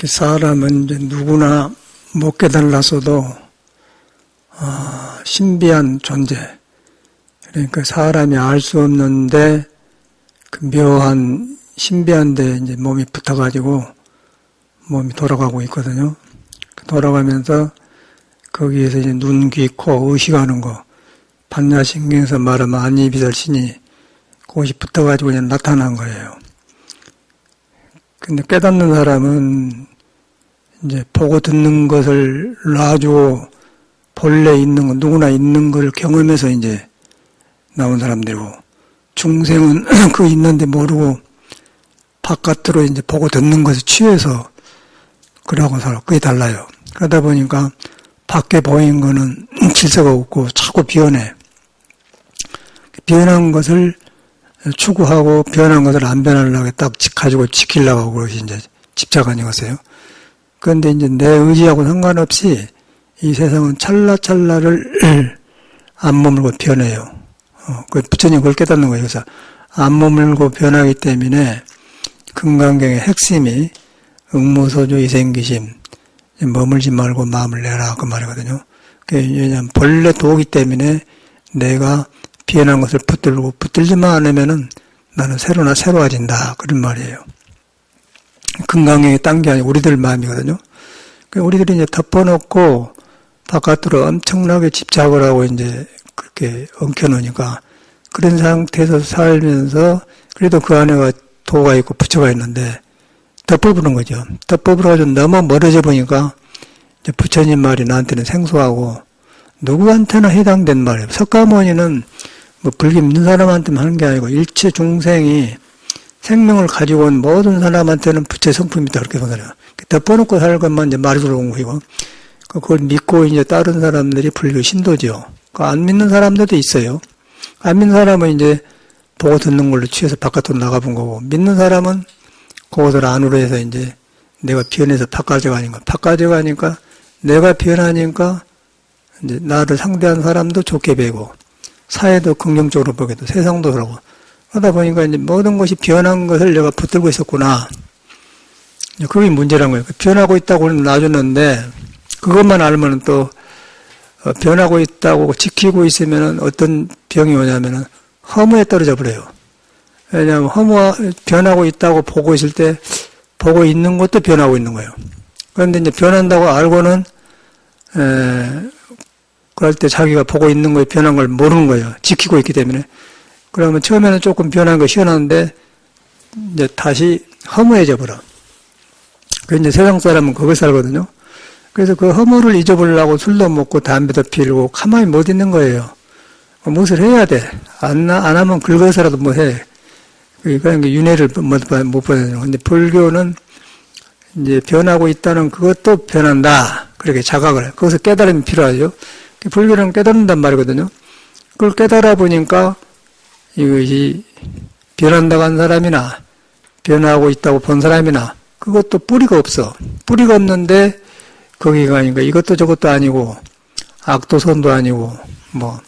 사람은 이제 누구나 못 깨달았어도 신비한 존재. 그러니까 사람이 알 수 없는데 그 묘한 신비한데 이제 몸이 붙어가지고 몸이 돌아가고 있거든요. 돌아가면서 거기에서 이제 눈, 귀, 코, 의식하는 거, 반야신경에서 말하면 안이비설신이 그것이 붙어가지고 그냥 나타난 거예요. 근데 깨닫는 사람은 이제 보고 듣는 것을 놔주고 본래 있는 거, 누구나 있는 걸 경험해서 이제 나온 사람들이고, 중생은 그 있는데 모르고 바깥으로 이제 보고 듣는 것에 취해서 그러고 살아. 그게 달라요. 그러다 보니까 밖에 보인 거는 질서가 없고 자꾸 변해. 변한 것을 추구하고 변한 것을 안 변하려고 딱 가지고 지키려고 그것이 이제 집착하는 것이에요. 그런데 이제 내 의지하고 상관없이 이 세상은 찰나찰나를 안 머물고 변해요. 그 부처님 그걸 깨닫는 거예요. 그래서 안 머물고 변하기 때문에 금강경의 핵심이 응무소주 이생기심, 머물지 말고 마음을 내라 그 말이거든요. 왜냐하면 본래 도기 때문에 내가 변한 것을 붙들고 붙들지만 않으면은 나는 새로워진다 그런 말이에요. 금강경이 딴 게 아니고 우리들 마음이거든요. 우리들이 이제 덮어놓고 바깥으로 엄청나게 집착을 하고 이제 그렇게 엉켜놓으니까 그런 상태에서 살면서 그래도 그 안에가 도가 있고 부처가 있는데 덮어부는 거죠. 덮어부어가지고 너무 멀어져 보니까 이제 부처님 말이 나한테는 생소하고 누구한테나 해당된 말이에요. 석가모니는 뭐 불교 믿는 사람한테만 하는 게 아니고 일체 중생이 생명을 가지고 온 모든 사람한테는 부처의 성품이다 그렇게 보잖아요. 덮어놓고 살 것만 이제 말이 들어온 거이고 그걸 믿고 이제 다른 사람들이 불교 신도죠. 안 믿는 사람들도 있어요. 안 믿는 사람은 이제 보고 듣는 걸로 취해서 바깥으로 나가본 거고, 믿는 사람은 그것을 안으로 해서 이제 내가 변해서 바꿔져 가니까, 내가 변하니까 이제 나를 상대한 사람도 좋게 배고, 사회도 긍정적으로 보게 돼, 세상도 그러고. 그러다 보니까 이제 모든 것이 변한 것을 내가 붙들고 있었구나. 그게 문제란 거예요. 변하고 있다고 놔줬는데, 그것만 알면은 또, 변하고 있다고 지키고 있으면은 어떤 병이 오냐면은 허무에 떨어져 버려요. 왜냐하면 변하고 있다고 보고 있을 때 보고 있는 것도 변하고 있는 거예요. 그런데 이제 변한다고 알고는 그럴 때 자기가 보고 있는 거에 변한 걸 모르는 거예요. 지키고 있기 때문에. 그러면 처음에는 조금 변한 거 시원한데 이제 다시 허무해져 버려. 그 이제 세상 사람은 그걸 살거든요. 그래서 그 허물을 잊어버리려고 술도 먹고 담배도 피우고 가만히 못 있는 거예요. 무엇을 해야 돼. 안 하면 긁어서라도 뭐 해. 그러니까 윤회를 못 받아요. 근데 불교는 이제 변하고 있다는 그것도 변한다. 그렇게 자각을. 거기서 깨달음이 필요하죠. 불교는 깨닫는단 말이거든요. 그걸 깨달아 보니까 이것이 변한다고 한 사람이나 변하고 있다고 본 사람이나 그것도 뿌리가 없어. 뿌리가 없는데 거기가 아닌가 이것도 저것도 아니고 악도 선도 아니고 뭐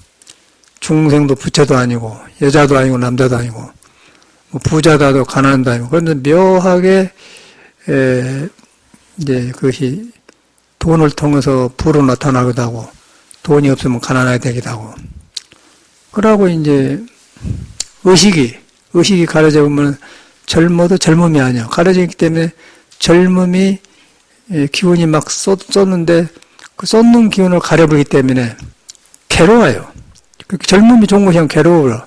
중생도 부처도 아니고 여자도 아니고 남자도 아니고 뭐 부자다도 가난도 아니고 그런데 묘하게 이제 그것이 돈을 통해서 부로 나타나기도 하고 돈이 없으면 가난하게 되기도 하고 그러고 이제 의식이 가려져 보면 젊어도 젊음이 아니야. 가려져 있기 때문에 젊음이 기운이 막 쏟는데 그 쏟는 기운을 가려버리기 때문에 괴로워요. 젊음이 좋은 것이 아니라 괴로워요.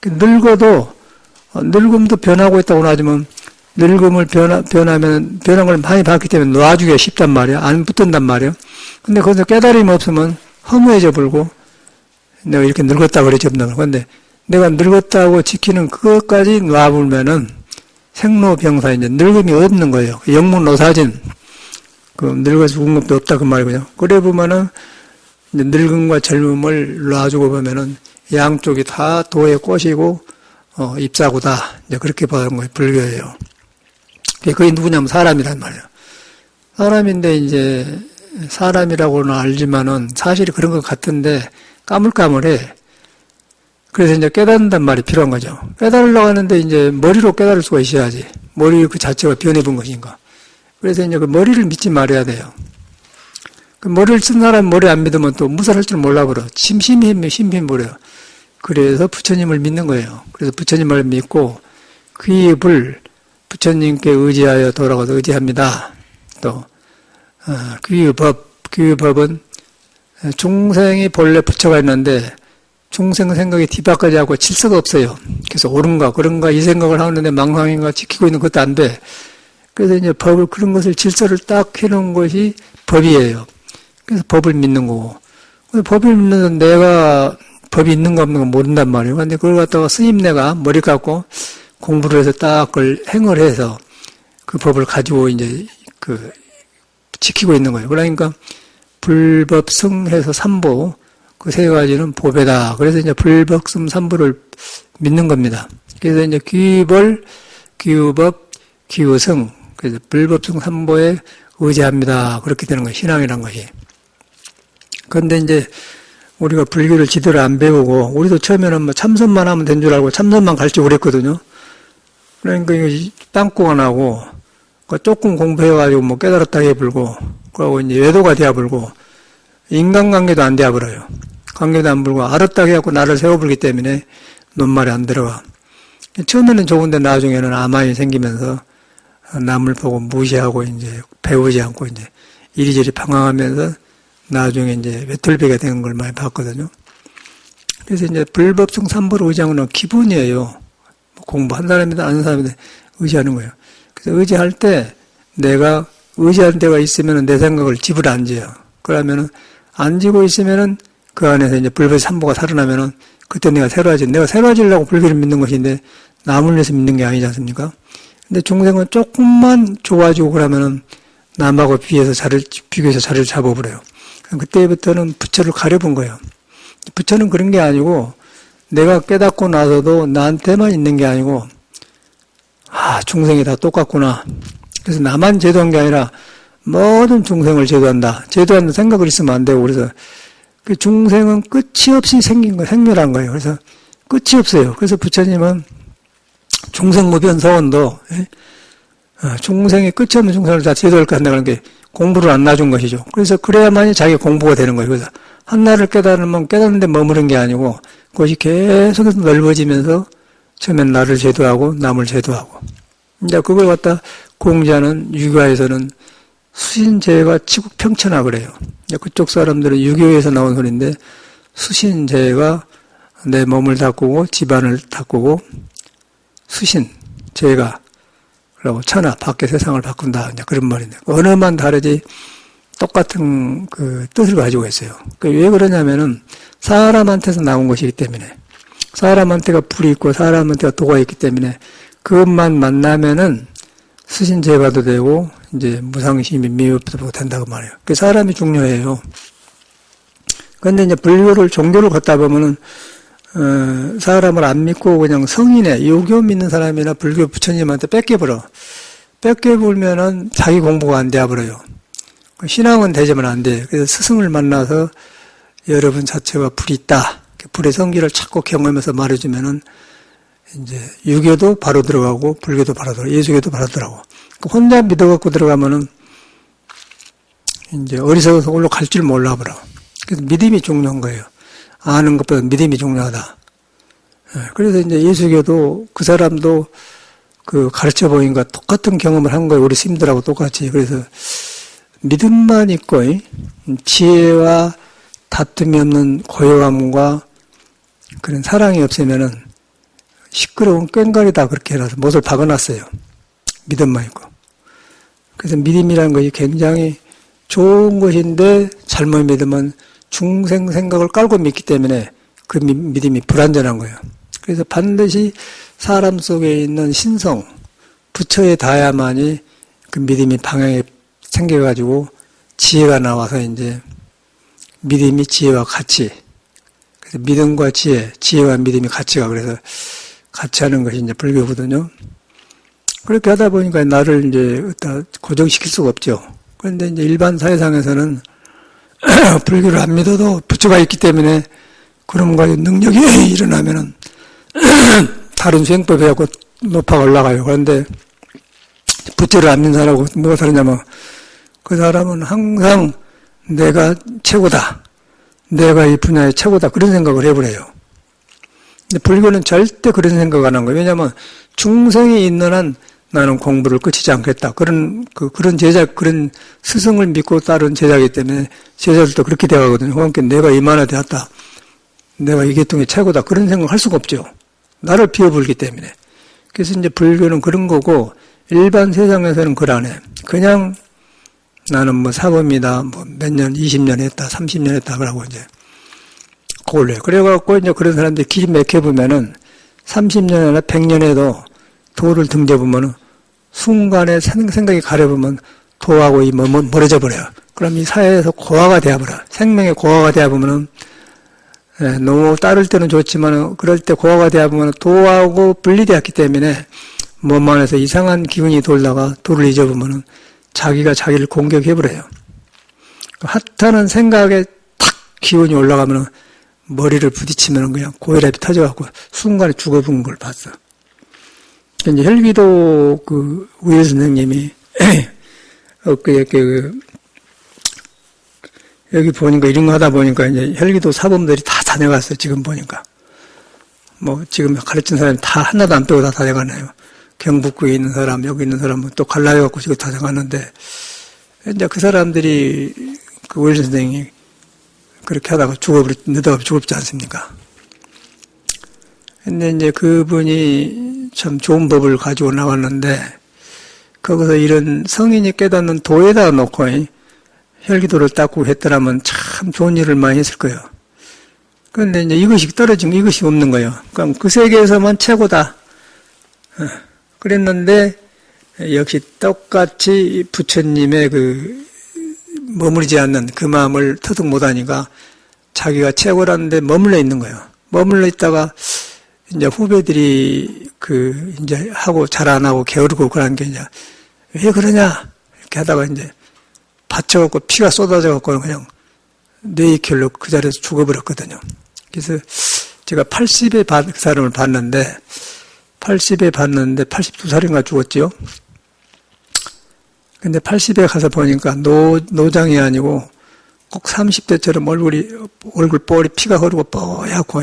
늙어도 늙음도 변하고 있다고 놔주면 늙음을 변한 걸 많이 봤기 때문에 놔주기가 쉽단 말이야. 안 붙든단 말이야. 근데 거기서 깨달음이 없으면 허무해져 버리고 내가 이렇게 늙었다 그러지 없나. 그런데 내가 늙었다고 지키는 그것까지 놔보면은 생로병사 이제 늙음이 없는 거예요. 영문노사진. 그 늙어 죽은 것도 없다 그 말이고요. 그래 보면은 이제 늙음과 젊음을 놔주고 보면은 양쪽이 다 도의 꽃이고 잎사구다. 이제 그렇게 보는 거예요. 불교예요. 그게 누구냐면 사람이란 말이에요. 사람인데 이제 사람이라고는 알지만은 사실이 그런 것 같은데 까물까물해. 그래서 이제 깨닫는단 말이 필요한 거죠. 깨달으려고 하는데 이제 머리로 깨달을 수가 있어야지. 머리 그 자체가 변해본 것인가. 그래서 이제 그 머리를 믿지 말아야 돼요. 그 머리를 쓴 사람 머리 안 믿으면 또 무사할 줄 몰라버려. 심심히 버려요. 그래서 부처님을 믿는 거예요. 그래서 부처님을 믿고 그 입을 부처님께 의지하여 돌아가서 의지합니다. 또 그 법은 중생이 본래 부처가 있는데 중생 생각이 뒤바까지 하고 질서가 없어요. 그래서 옳은가 그런가 이 생각을 하는데 망상인가 지키고 있는 것도 안 돼. 그래서 이제 법을 그런 것을 질서를 딱 해놓은 것이 법이에요. 그래서 법을 믿는 거고. 법을 믿는 내가 법이 있는가 없는가 모른단 말이에요. 근데 그걸 갖다가 스님네가 머리 깎고 공부를 해서 딱 그걸 행을 해서 그 법을 가지고 이제 지키고 있는 거예요. 그러니까 불법승해서 삼보 그 세 가지는 보배다. 그래서 이제 불법승 삼보를 믿는 겁니다. 그래서 이제 귀벌, 귀법, 귀의승 그래서 불법승 삼보에 의지합니다. 그렇게 되는 거예요. 신앙이란 것이. 그런데 이제 우리가 불교를 지도를 안 배우고 우리도 처음에는 뭐 참선만 하면 된 줄 알고 참선만 가르치고 그랬거든요. 그러니까 이거 땅콩 안 하고 조금 공부해가지고 뭐 깨달았다 해불고 그러고 이제 외도가 되어불고 인간관계도 안 되어버려요. 관계도 안 불고 알았다 해갖고 나를 세워불기 때문에 논말이 안 들어가. 처음에는 좋은데 나중에는 아만이 생기면서 남을 보고 무시하고 이제 배우지 않고 이제 이리저리 방황하면서 나중에 이제 외톨이가 되는 걸 많이 봤거든요. 그래서 이제 불법승 삼보를 의지하는 건 기본이에요. 공부한 사람이든 아는 사람이든 의지하는 거예요. 그래서 의지할 때 내가 의지하는 데가 있으면 내 생각을 집을 안 지어요. 그러면은 안 지고 있으면은 그 안에서 이제 불법 삼보가 살아나면은 그때 내가 새로워지. 내가 새로워지려고 불교를 믿는 것인데 남을 위해서 믿는 게 아니지 않습니까? 근데 중생은 조금만 좋아지고 그러면은 남하고 비교해서 자리를 잡아버려요. 그때부터는 부처를 가려본 거예요. 부처는 그런 게 아니고 내가 깨닫고 나서도 나한테만 있는 게 아니고 중생이 다 똑같구나. 그래서 나만 제도한 게 아니라 모든 중생을 제도한다. 제도하는 생각을 있으면 안 되고 그래서 그 중생은 끝이 없이 생긴 거 생멸한 거예요. 그래서 끝이 없어요. 그래서 부처님은 중생무변서원도 중생이 끝이 없는 중생을 다 제도할 것 한다는 게 공부를 안 놔준 것이죠. 그래서 그래야만이 자기 공부가 되는 거예요. 그래서 한나를 깨달으면 깨닫는데 머무른 게 아니고 그것이 계속해서 넓어지면서 처음엔 나를 제도하고 남을 제도하고 이제 그걸 갖다 공자는 유교에서는 수신제가 치국평천하 그래요. 그쪽 사람들은 유교에서 나온 소리인데 수신제가 내 몸을 닦고 집안을 닦고 수신, 제가 그리고 천하, 밖의 세상을 바꾼다. 그런 말인데 언어만 다르지 똑같은 그 뜻을 가지고 있어요. 왜 그러냐면은 사람한테서 나온 것이기 때문에 사람한테가 불이 있고 사람한테가 도가 있기 때문에 그것만 만나면은 수신제가도 되고 이제 무상심이 미흡도 된다고 말해요. 그 사람이 중요해요. 그런데 이제 불교를 종교를 걷다 보면은 사람을 안 믿고 그냥 성인의 요교 믿는 사람이나 불교 부처님한테 뺏겨버리면은 자기 공부가 안 되어버려요. 신앙은 되지만 안 돼. 그래서 스승을 만나서 여러분 자체가 불이 있다. 불의 성기를 찾고 경험해서 말해주면은 이제 유교도 바로 들어가고 불교도 바로 들어가고 예수교도 바로 들어가고 혼자 믿어갖고 들어가면은 이제 어리석어서 올라 갈 줄 몰라버려. 그래서 믿음이 중요한 거예요. 아는 것보다 믿음이 중요하다. 그래서 이제 예수교도 그 사람도 그 가르쳐 보니까 똑같은 경험을 한 거예요. 우리 스님들하고 똑같이. 그래서 믿음만 있고 지혜와 다툼이 없는 고요함과 그런 사랑이 없으면은 시끄러운 꽹과리다 그렇게 해놔서 못을 박아놨어요. 믿음만 있고. 그래서 믿음이라는 것이 굉장히 좋은 것인데 잘못 믿으면 중생 생각을 깔고 믿기 때문에 그 믿음이 불완전한 거예요. 그래서 반드시 사람 속에 있는 신성, 부처에 닿아야만이 그 믿음이 방향에 생겨가지고 지혜가 나와서 이제 믿음이 지혜와 같이, 그래서 믿음과 지혜, 지혜와 믿음이 같이 가. 그래서 같이 하는 것이 이제 불교거든요. 그렇게 하다 보니까 나를 이제 고정시킬 수가 없죠. 그런데 이제 일반 사회상에서는 불교를 안 믿어도 부처가 있기 때문에 그런 가지고 능력이 일어나면은 다른 수행법에 갖고 높아 올라가요. 그런데 부처를 안 믿는 사람하고 뭐가 다르냐면 그 사람은 항상 내가 최고다. 내가 이 분야의 최고다. 그런 생각을 해버려요. 근데 불교는 절대 그런 생각 안 한 거예요. 왜냐하면 중생이 있는 한 나는 공부를 끝이지 않겠다. 그런 제자, 그런 스승을 믿고 따른 제자이기 때문에 제자들도 그렇게 대하거든요. 그러니까 내가 이만하게 되었다. 내가 이 계통이 최고다. 그런 생각을 할 수가 없죠. 나를 비워버리기 때문에. 그래서 이제 불교는 그런 거고, 일반 세상에서는 그러네. 그냥 나는 뭐 사범이다. 뭐 몇 년, 20년 했다. 30년 했다. 그러고 이제 그걸로 해요. 그래갖고 이제 그런 사람들이 길 맥혀보면은 30년이나 100년에도 도를 등져보면은 순간에 생각이 가려보면 도하고 멀어져 버려요. 그럼 이 사회에서 고아가 되어버려요. 생명의 고아가 되어보면은, 너무 따를 때는 좋지만, 그럴 때 고아가 되어보면 도하고 분리되었기 때문에, 몸 안에서 이상한 기운이 돌다가 도를 잊어보면은 자기가 자기를 공격해버려요. 핫하는 생각에 탁 기운이 올라가면은 머리를 부딪히면은 그냥 고혈압이 터져갖고 순간에 죽어본 걸 봤어. 이제 혈기도 우예 선생님이 여기 보니까 이런 거 하다 보니까 이제 혈기도 사범들이 다 다녀갔어요. 지금 보니까 뭐 지금 가르친 사람이 다 하나도 안 빼고 다 다녀가네요. 경북구에 있는 사람, 여기 있는 사람은 또 갈라해갖고 지금 다녀갔는데 이제 그 사람들이 우예 선생님이 그렇게 하다가 늦어가 죽었지 않습니까? 근데 이제 그분이 참 좋은 법을 가지고 나왔는데, 거기서 이런 성인이 깨닫는 도에다 놓고, 혈기도를 닦고 했더라면 참 좋은 일을 많이 했을 거예요. 그런데 이제 이것이 떨어지면 이것이 없는 거예요. 그럼 그 세계에서만 최고다. 그랬는데, 역시 똑같이 부처님의 머무르지 않는 그 마음을 터득 못하니까 자기가 최고라는데 머물러 있는 거예요. 머물러 있다가 이제 후배들이 이제 하고 잘 안 하고 게으르고 그런 게 이제 왜 그러냐 이렇게 하다가 이제 받쳐갖고 피가 쏟아져갖고 그냥 뇌익혈로 그 자리에서 죽어버렸거든요. 그래서 제가 80에 그 사람을 봤는데 82살인가 죽었지요. 근데 80에 가서 보니까 노장이 아니고 꼭 30대처럼 얼굴 뻘이 피가 흐르고 뽀얗고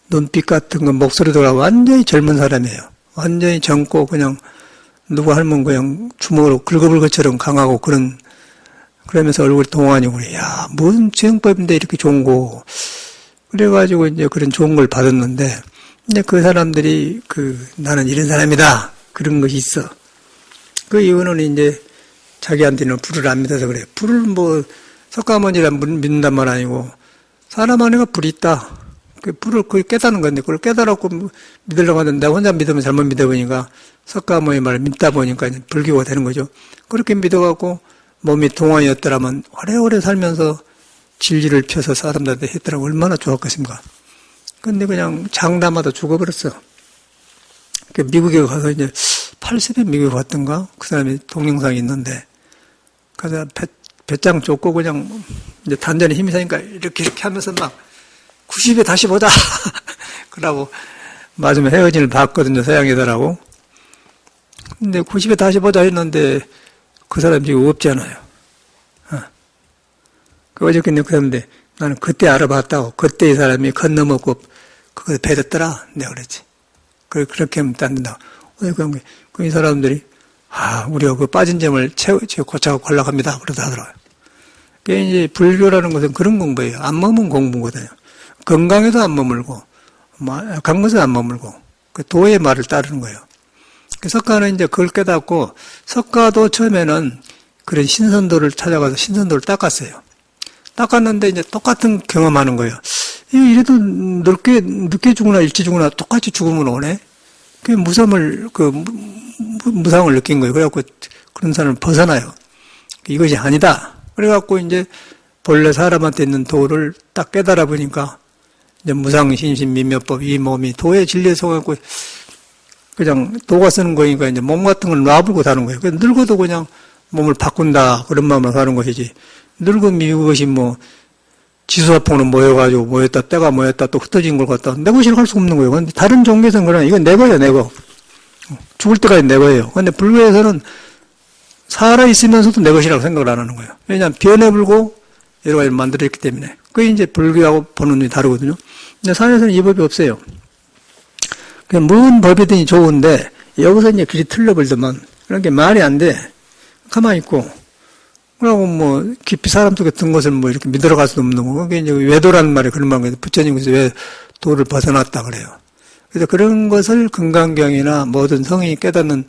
눈빛 같은 건 목소리도 완전히 젊은 사람이에요. 완전히 젊고 그냥 누구 할면 그냥 주먹으로 긁어볼 것처럼 강하고 그러면서 얼굴이 동안이고 그래. 야, 무슨 지형법인데 이렇게 좋은 거. 그래가지고 이제 그런 좋은 걸 받았는데 이제 그 사람들이 나는 이런 사람이다. 그런 것이 있어. 그 이유는 이제 자기한테는 불을 안 믿어서 그래. 불을 석가모니라 믿는단 말 아니고, 사람 안에가 불이 있다. 불을 깨닫는 건데, 그걸 깨달았고 믿으려고 하는데, 내가 혼자 믿으면 잘못 믿어보니까, 석가모니 말을 믿다 보니까 불교가 되는 거죠. 그렇게 믿어갖고, 몸이 동안이었더라면, 오래오래 살면서 진리를 펴서 사람들한테 했더라고 얼마나 좋았겠습니까? 근데 그냥 장담하다 죽어버렸어. 미국에 가서 이제, 80에 미국에 갔던가? 그 사람이 동영상이 있는데, 가서 배짱 쫓고 그냥 이제 단전에 힘이 사니까 이렇게 하면서 막 90에 다시 보자. 그러고 마지막에 헤어짐을 봤거든요. 서양애들하고. 근데 90에 다시 보자 했는데 그 사람이 지금 없잖아요. 어저께 그 사람인데 나는 그때 알아봤다고. 그때 이 사람이 건너먹고 그거 배졌더라. 내가 그랬지. 그렇게 하면 안 된다고. 이 사람들이 우리가 빠진 점을 고차고 관락합니다. 그러다 하더라고요. 그게 이제 불교라는 것은 그런 공부예요. 안 머문 공부거든요. 건강에도 안 머물고, 약한 것은 안 머물고, 도의 말을 따르는 거예요. 석가는 이제 그걸 깨닫고, 석가도 처음에는 그런 신선도를 찾아가서 신선도를 닦았어요. 닦았는데 이제 똑같은 경험하는 거예요. 이래도 늦게 죽으나 일찍 죽으나 똑같이 죽으면 오네? 무상을 느낀 거예요. 그래갖고 그런 사람을 벗어나요. 이것이 아니다. 그래갖고 이제 본래 사람한테 있는 도를 딱 깨달아 보니까 이제 무상심신미묘법 이 몸이 도의 진리에 속아갖고 그냥 도가 쓰는 거니까 이제 몸 같은 걸 놔불고 사는 거예요. 늙어도 그냥 몸을 바꾼다 그런 마음으로 사는 것이지. 늙음이 이것이 지수화풍으로 모였다, 때가 모였다, 또 흩어진 걸 갖다 내것이라고 할 수 없는 거예요. 근데 다른 종교에서는 그러나 이건 내 거예요, 내 거. 죽을 때까지 내 거예요. 근데 불교에서는 살아있으면서도 내 것이라고 생각을 안 하는 거예요. 왜냐하면 변해불고 여러 가지를 만들어있기 때문에. 그게 이제 불교하고 보는 눈이 다르거든요. 근데 산에서는 이 법이 없어요. 그냥 뭔 법이든지 좋은데 여기서 이제 길이 틀려버리더만 그런 게 말이 안 돼. 가만히 있고. 그러고 뭐 깊이 사람 속에 든 것을 뭐 이렇게 믿어갈 수도 없는 거고. 그게 이제 외도라는 말이 그런 말이에요. 부처님께서 왜 도를 벗어났다 그래요. 그래서 그런 것을 금강경이나 모든 성인이 깨닫는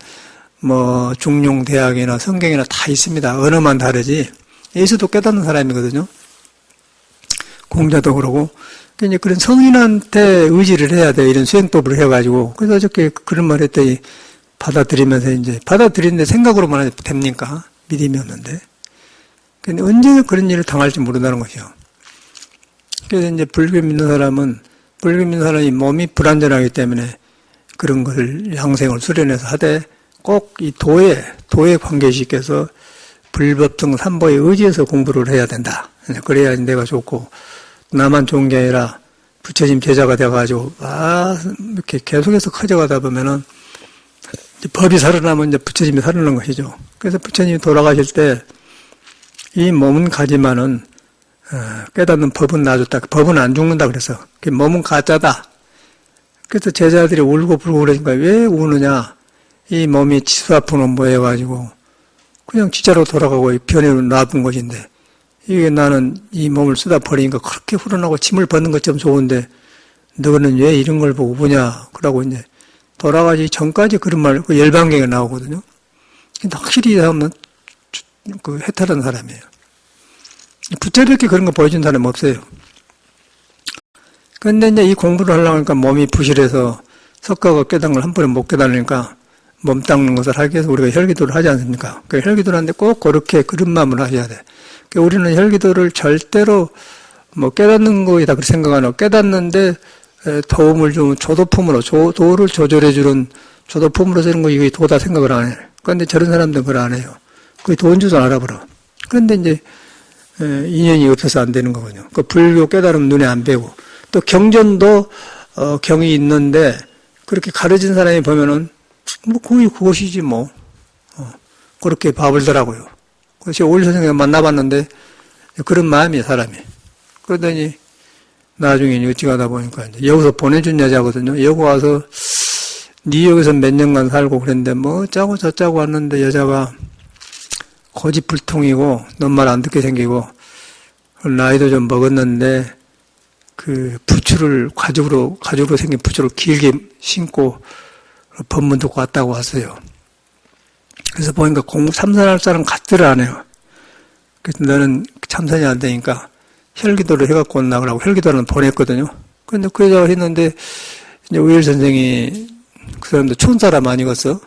뭐 중용대학이나 성경이나 다 있습니다. 언어만 다르지. 예수도 깨닫는 사람이거든요. 공자도 그러고. 이제 그런 성인한테 의지를 해야 돼. 이런 수행법을 해가지고. 그래서 어저께 그런 말 했더니 받아들이면서 이제 받아들이는데 생각으로만 해도 됩니까? 믿음이 없는데. 근데 언제 그런 일을 당할지 모른다는 것이요. 그래서 이제 불교 믿는 사람이 몸이 불안전하기 때문에 그런 것을 양생을 수련해서 하되 꼭 이 도에 관계시켜서 불법등 삼보에 의지해서 공부를 해야 된다. 그래야 내가 좋고, 나만 좋은 게 아니라 부처님 제자가 돼가지고, 이렇게 계속해서 커져가다 보면은, 법이 살아나면 이제 부처님이 살아나는 것이죠. 그래서 부처님이 돌아가실 때, 이 몸은 가지만은, 깨닫는 법은 놔줬다. 법은 안 죽는다 그래서. 몸은 가짜다. 그래서 제자들이 울고 불고 그러니까 왜 우느냐. 이 몸이 치수 아프는 모여가지고, 그냥 진짜로 돌아가고 변해로 놔둔 것인데, 이게 나는 이 몸을 쓰다 버리니까 그렇게 후련하고 침을 뱉는 것처럼 좋은데, 너는 왜 이런 걸 보고 보냐. 그러고 이제, 돌아가기 전까지 그런 말, 그 열반경에 나오거든요. 근데 확실히 이 사람은 그 해탈한 사람이에요. 부처밖에 그런 거 보여준 사람은 없어요. 근데 이제 이 공부를 하려고 하니까 몸이 부실해서 석가가 깨닫는 걸 한 번에 못 깨달으니까 몸 닦는 것을 하기 위해서 우리가 혈기도를 하지 않습니까? 그 혈기도를 하는데 꼭 그렇게 그런 마음을 하셔야 돼. 우리는 혈기도를 절대로 뭐 깨닫는 거이다 그렇게 생각 안 하고 깨닫는데 도움을 좀 조도품으로 도를 조절해주는 조도품으로 쓰는 거 이게 도다 생각을 안 해요. 그런데 저런 사람들은 그걸 안 해요. 그게 도인 줄도 알아버려. 그런데 이제 인연이 없어서 안 되는 거거든요. 그 불교 깨달으면 눈에 안 뵈고 또 경전도 경이 있는데 그렇게 가르친 사람이 보면은 뭐 거의 그것이지 뭐 그렇게 봐버리더라고요. 그래서 오일 선생님 만나봤는데 그런 마음이에요 사람이. 그러더니 나중에 어찌 가다 보니까 이제 여기서 보내준 여자거든요. 여기 와서 뉴욕에서 몇 년간 살고 그랬는데 뭐 짜고 저짜고 왔는데 여자가 고집불통이고 넌 말 안 듣게 생기고 나이도 좀 먹었는데 그 부추를 가죽으로 생긴 부추를 길게 신고 법문 듣고 왔다고 하세요. 그래서 보니까 공부 참선할 사람 같지를 않아요. 그래서 너는 참선이 안 되니까 혈기도를 해갖고 온다 그러고 혈기도는 보냈거든요. 그런데 그 여자가 했는데 이제 우일 선생이 그 사람도 촌사람 아니겠어?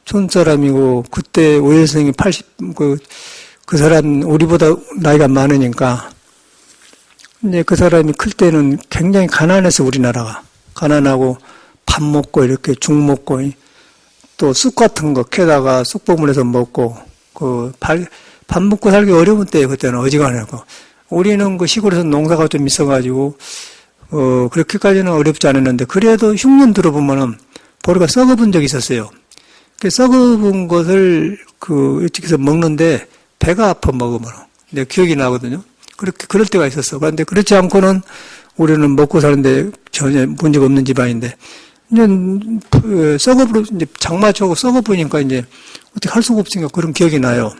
촌사람이고 그때 우일 선생이 80 그 사람 우리보다 나이가 많으니까 이제 그 사람이 클 때는 굉장히 가난해서 우리나라가 가난하고 밥 먹고 이렇게 죽 먹고 또 쑥 같은 거 캐다가 쑥버물에서 먹고 밥 먹고 살기 어려운 때예요. 그때는 어지간하고 우리는 그 시골에서 농사가 좀 있어가지고 그렇게까지는 어렵지 않았는데 그래도 흉년 들어보면은 보리가 썩어본 적이 있었어요. 그 썩어본 것을 일찍해서 먹는데 배가 아파 먹으면 내 기억이 나거든요. 그럴 때가 있었어. 그런데 그렇지 않고는 우리는 먹고 사는데 전혀 문제가 없는 집안인데, 이제, 이제 장마치고 썩어보니까 이제 어떻게 할 수가 없으니까 그런 기억이 나요.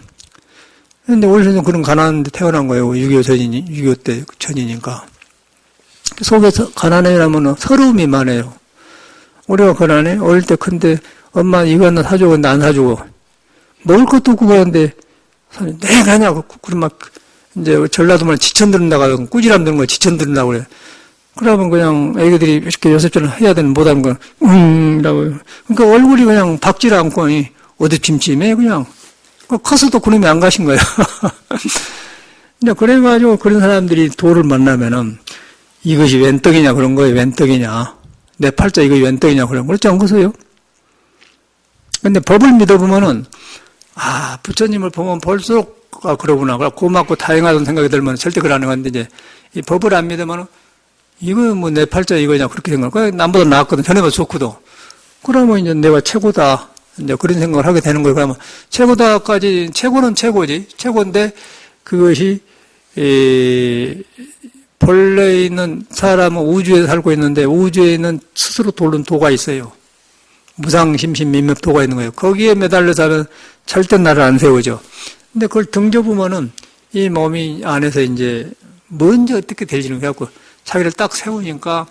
그런데 원래는 그런 가난한데 태어난 거예요. 6.25 때 전이니까. 속에서 가난해라면 서러움이 많아요. 우리가 가난해? 어릴 때 큰데 엄마 이거 하나 사주고 근데 안 사주고. 먹을 것도 없고 그러는데 내가 하냐고 그런 막 이제 전라도 말 지천 들은다고 하고 꾸지람 드는 거 지천 들은다고 그래. 그러면 그냥 애기들이 이렇게 연습을 해야 되는 못하는 거 라고. 그러니까 얼굴이 그냥 박지를 않고 어두침침해 그냥. 커서도 그놈이 안 가신 거예요. 근데 그래가지고 그런 사람들이 도를 만나면은 이것이 웬 떡이냐 그런 거예요. 웬 떡이냐. 내 팔자 이거 웬 떡이냐 그런 거. 그렇지 않겠어요? 근데 법을 믿어보면은 부처님을 보면 볼수록 그러구나. 고맙고 다행하다는 생각이 들면 절대 그러는 건데 이제 이 법을 안 믿으면은 이거 내 팔자 이거냐 그렇게 생각하고 남보다 나았거든. 전에보다 좋거든. 그러면 이제 내가 최고다. 이제 그런 생각을 하게 되는 거예요. 그러면 최고다까지, 최고는 최고지. 최고인데 그것이, 본래 있는 사람은 우주에 살고 있는데 우주에 있는 스스로 돌는 도가 있어요. 무상심신민법도가 있는 거예요. 거기에 매달려서 하면 절대 나를 안 세우죠. 근데 그걸 등져보면은 이 몸이 안에서 이제 뭔지 어떻게 될지는 해갖고 자기를 딱 세우니까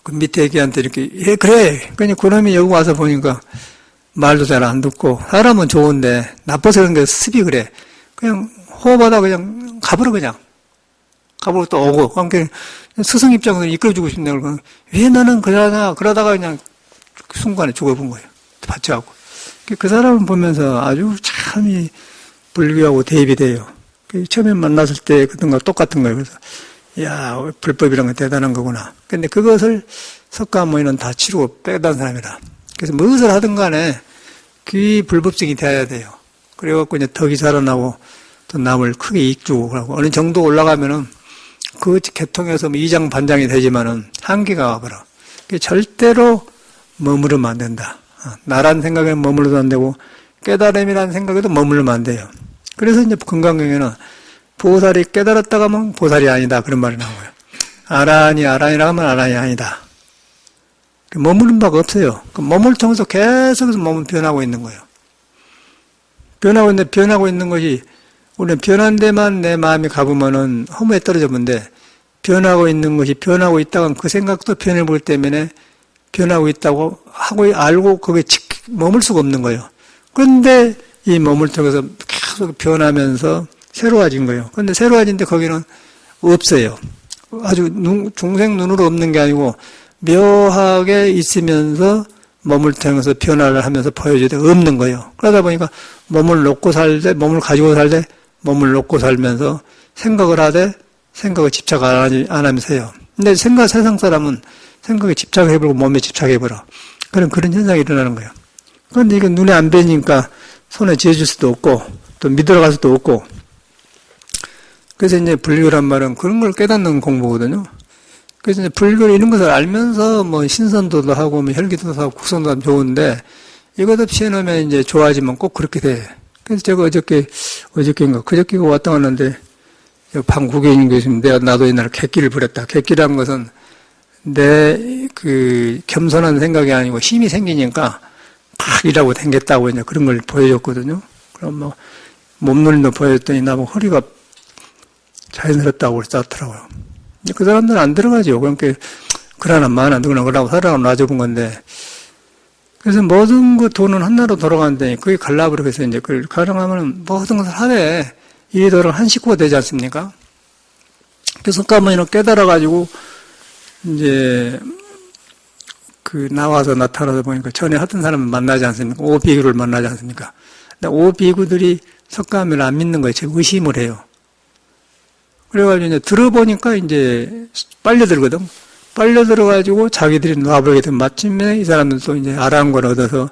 그 밑에 애기한테 이렇게, 예, 그래. 그냥 그놈이 여기 와서 보니까 말도 잘 안 듣고 사람은 좋은데 나빠서 그런 게 습이 그래. 그냥 호흡하다 그냥 가버려 그냥. 가버려 또 오고. 그러니까 스승 입장에서 이끌어주고 싶네. 왜 너는 그러다가 그냥 순간에 죽어본 거예요. 받쳐갖고. 그 사람을 보면서 아주 참 이 불교하고 대입이 돼요. 처음에 만났을 때 그런 거 똑같은 거예요. 그래서, 야, 불법이란 건 대단한 거구나. 근데 그것을 석가모니는 다 치르고 빼단 사람이라. 그래서 무엇을 하든 간에 그 불법성이 돼야 돼요. 그래갖고 이제 덕이 자라나고 또 남을 크게 이익 주고 그러고 어느 정도 올라가면은 그 계통에서 뭐 이장 반장이 되지만은 한계가 와버려. 절대로 머무르면 안 된다. 나란 생각에 머물러도 안 되고 깨달음이라는 생각에도 머물러면 안 돼요. 그래서 이제 금강경에는 보살이 깨달았다가 하면 보살이 아니다. 그런 말이 나와요. 아란이라 하면 아란이 아니다. 머무른 바가 없어요. 몸을 통해서 계속해서 몸은 변하고 있는 거예요. 변하고 있는 것이 우리는 변한 데만 내 마음이 가보면은 허무에 떨어져 본데 변하고 있는 것이 변하고 있다가 그 생각도 변해볼 때문에 변하고 있다고 하고 알고 거기에 머물 수가 없는 거예요. 그런데 이 몸을 통해서 계속 변하면서 새로워진 거예요. 그런데 새로워진데 거기는 없어요. 아주 중생 눈으로 없는 게 아니고 묘하게 있으면서 몸을 통해서 변화를 하면서 보여줄 때 없는 거예요. 그러다 보니까 몸을 놓고 살되, 몸을 가지고 살되, 몸을 놓고 살면서 생각을 하되, 생각을 집착 안 하면서 해요. 근데 세상 사람은 생각에 집착해버리고 몸에 집착해버려. 그런 현상이 일어나는 거예요. 그런데 이게 눈에 안 뵈니까 손에 쥐어줄 수도 없고, 또 믿으러 갈 수도 없고. 그래서 이제 불교란 말은 그런 걸 깨닫는 공부거든요. 그래서 이제 불교 이런 것을 알면서 뭐 신선도도 하고 뭐 혈기도 하고 국선도 하면 좋은데 이것 없이 해놓으면 이제 좋아지면 꼭 그렇게 돼. 그래서 제가 어저께인가 그저께가 왔다 갔는데 방국에 교수님 나도 옛날에 객기를 부렸다. 객기라는 것은 내 그 겸손한 생각이 아니고 힘이 생기니까 팍 일하고 댕겼다고 이제 그런 걸 보여줬거든요. 그럼 뭐 몸놀림도 보여줬더니 나보고 허리가 자연스럽다고 그랬더라고요. 그 사람들은 안 들어가죠. 그러니까 그러나 마나 누구나 그러고 사람을 놔줘본 건데 그래서 모든 그 돈은 하나로 돌아가는데 그게 갈라버려 그래서 이제 그걸 가능하면 모든 것을 하되 이 돈은 한 식구가 되지 않습니까? 그래서 까마니는 깨달아가지고 이제 그 나와서 나타나서 보니까 전에 하던 사람을 만나지 않습니까? 오비구를 만나지 않습니까? 근데 오비구들이 석가모니를 안 믿는 거예요. 제가 의심을 해요. 그래가지고 이제 들어보니까 이제 빨려들거든. 빨려들어가지고 자기들이 놔버리게 되면 마침내 이 사람들도 이제 알아한 걸 얻어서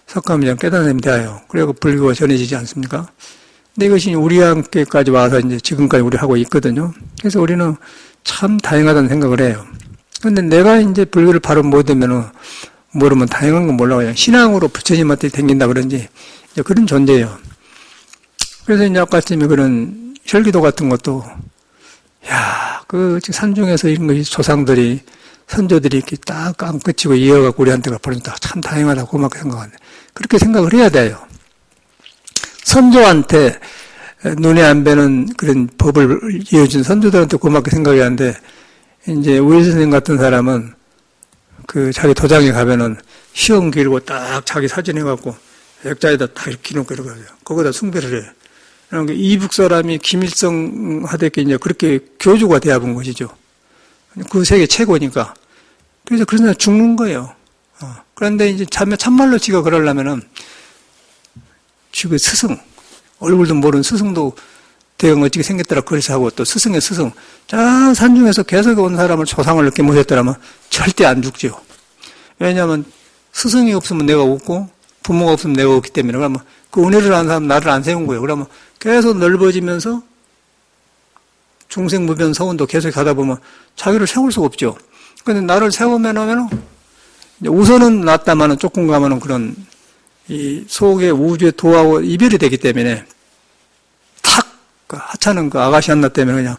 석가모니를 깨달음이 돼요. 그리고 불교가 전해지지 않습니까? 근데 이것이 우리한테까지 와서 이제 지금까지 우리 하고 있거든요. 그래서 우리는 참 다행하다는 생각을 해요. 근데 내가 이제 불교를 바로 못 되면은 모르면 다행한 건 몰라. 그냥 신앙으로 부처님한테 댕긴다 그런지 이제 그런 존재예요. 그래서 이제 아까쯤에 그런 혈기도 같은 것도 야, 그 산중에서 이런 것이 조상들이 선조들이 이렇게 딱 안 끝이고 이어갖고 우리한테 보내줬다. 참 다행하다 고맙게 생각하는데 그렇게 생각을 해야 돼요. 선조한테 눈에 안 뵈는 그런 법을 이어준 선조들한테 고맙게 생각해야 하는데 이제 우리 선생님 같은 사람은 그 자기 도장에 가면은 시험 길고 딱 자기 사진 해갖고 액자에다 다 이렇게 놓고 이러거든요. 거기다 숭배를 해요. 그러니까 이북 사람이 김일성 하대께 이제 그렇게 교주가 되어본 것이죠. 그 세계 최고니까. 그래서 그래서 죽는 거예요. 그런데 이제 참말로 지가 그러려면은 지금 스승, 얼굴도 모르는 스승도 대형 어떻게 생겼더라 그래서 하고 또 스승의 스승, 저 산중에서 계속 온 사람을 조상을 이렇게 모셨더라면 절대 안 죽죠. 왜냐하면 스승이 없으면 내가 없고 부모가 없으면 내가 없기 때문에 그러면 그 은혜를 아는 사람 나를 안 세운 거예요. 그러면 계속 넓어지면서 중생무변 서원도 계속 가다 보면 자기를 세울 수가 없죠. 그런데 나를 세우면 하면 우선은 낫다마는 조금 가면은 그런 이 속의 우주의 도하고 이별이 되기 때문에 탁, 그 하찮은 그 아가씨 하나 때문에 그냥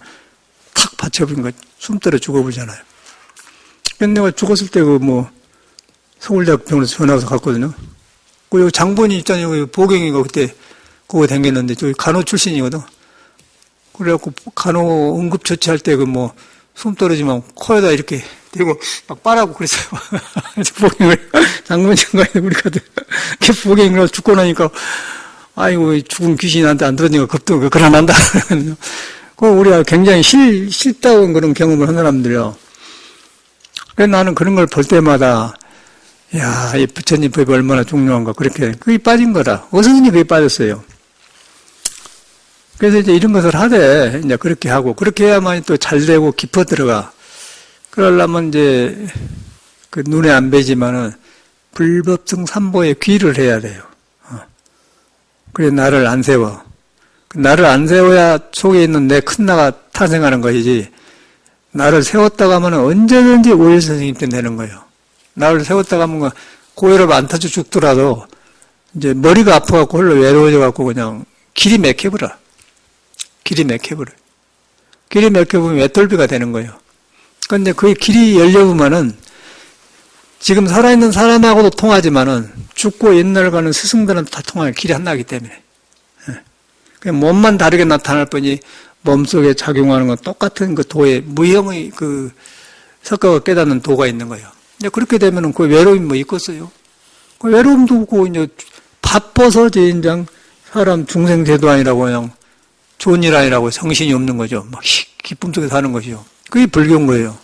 탁 받쳐버린 거, 숨 떨어 죽어버리잖아요. 근데 내가 죽었을 때 그 뭐, 서울대학 병원에서 전화 와서 갔거든요. 그 여기 장본인 있잖아요. 여기 보경이가 그때 그거 댕겼는데, 저기 간호 출신이거든. 그래갖고 간호 응급처치할 때 그 뭐, 숨 떨어지면 코에다 이렇게 대고 막 빨아고 그랬어요. 보경을, 장본인가에 우리 가들. 보경이가 죽고 나니까, 아이고, 죽은 귀신이 나한테 안 들어지니까 겁도 그러나 난다. 그 우리가 굉장히 싫다고 그런 경험을 한 사람들이요. 그래서 나는 그런 걸 볼 때마다, 야, 이 부처님 법이 얼마나 중요한가. 그렇게, 그게 빠진 거라. 어선이 그게 빠졌어요. 그래서 이제 이런 것을 하되, 이제 그렇게 하고, 그렇게 해야만 또 잘 되고 깊어 들어가. 그러려면 이제, 그 눈에 안 뵈지만은, 불법성 삼보에 귀를 해야 돼요. 그래, 나를 안 세워. 나를 안 세워야 속에 있는 내 큰 나가 탄생하는 것이지, 나를 세웠다고 하면 언제든지 오일 선생님 때 되는 거예요. 나를 세웠다고 하면 고혈압 안 타져 죽더라도 이제 머리가 아파갖고 홀로 외로워져갖고 그냥 길이 막혀버려. 길이 막혀버려. 길이 막혀보면 외톨비가 되는 거예요. 그런데 그 길이 열려보면은 지금 살아있는 사람하고도 통하지만은 죽고 옛날 가는 스승들은 다 통하는 길이 하나이기 때문에. 그냥 몸만 다르게 나타날 뿐이 몸속에 작용하는 건 똑같은 그 도에 무형의 그 석가가 깨닫는 도가 있는 거예요. 이제 그렇게 되면은 그 외로움이 뭐 있겠어요? 그 외로움도 없고 이제 바빠서 제인장 사람 중생 제도 아니라고 그냥 좋은 일 아니라고 정신이 없는 거죠. 막 기쁨 속에 사는 것이요. 그게 불교인 거예요.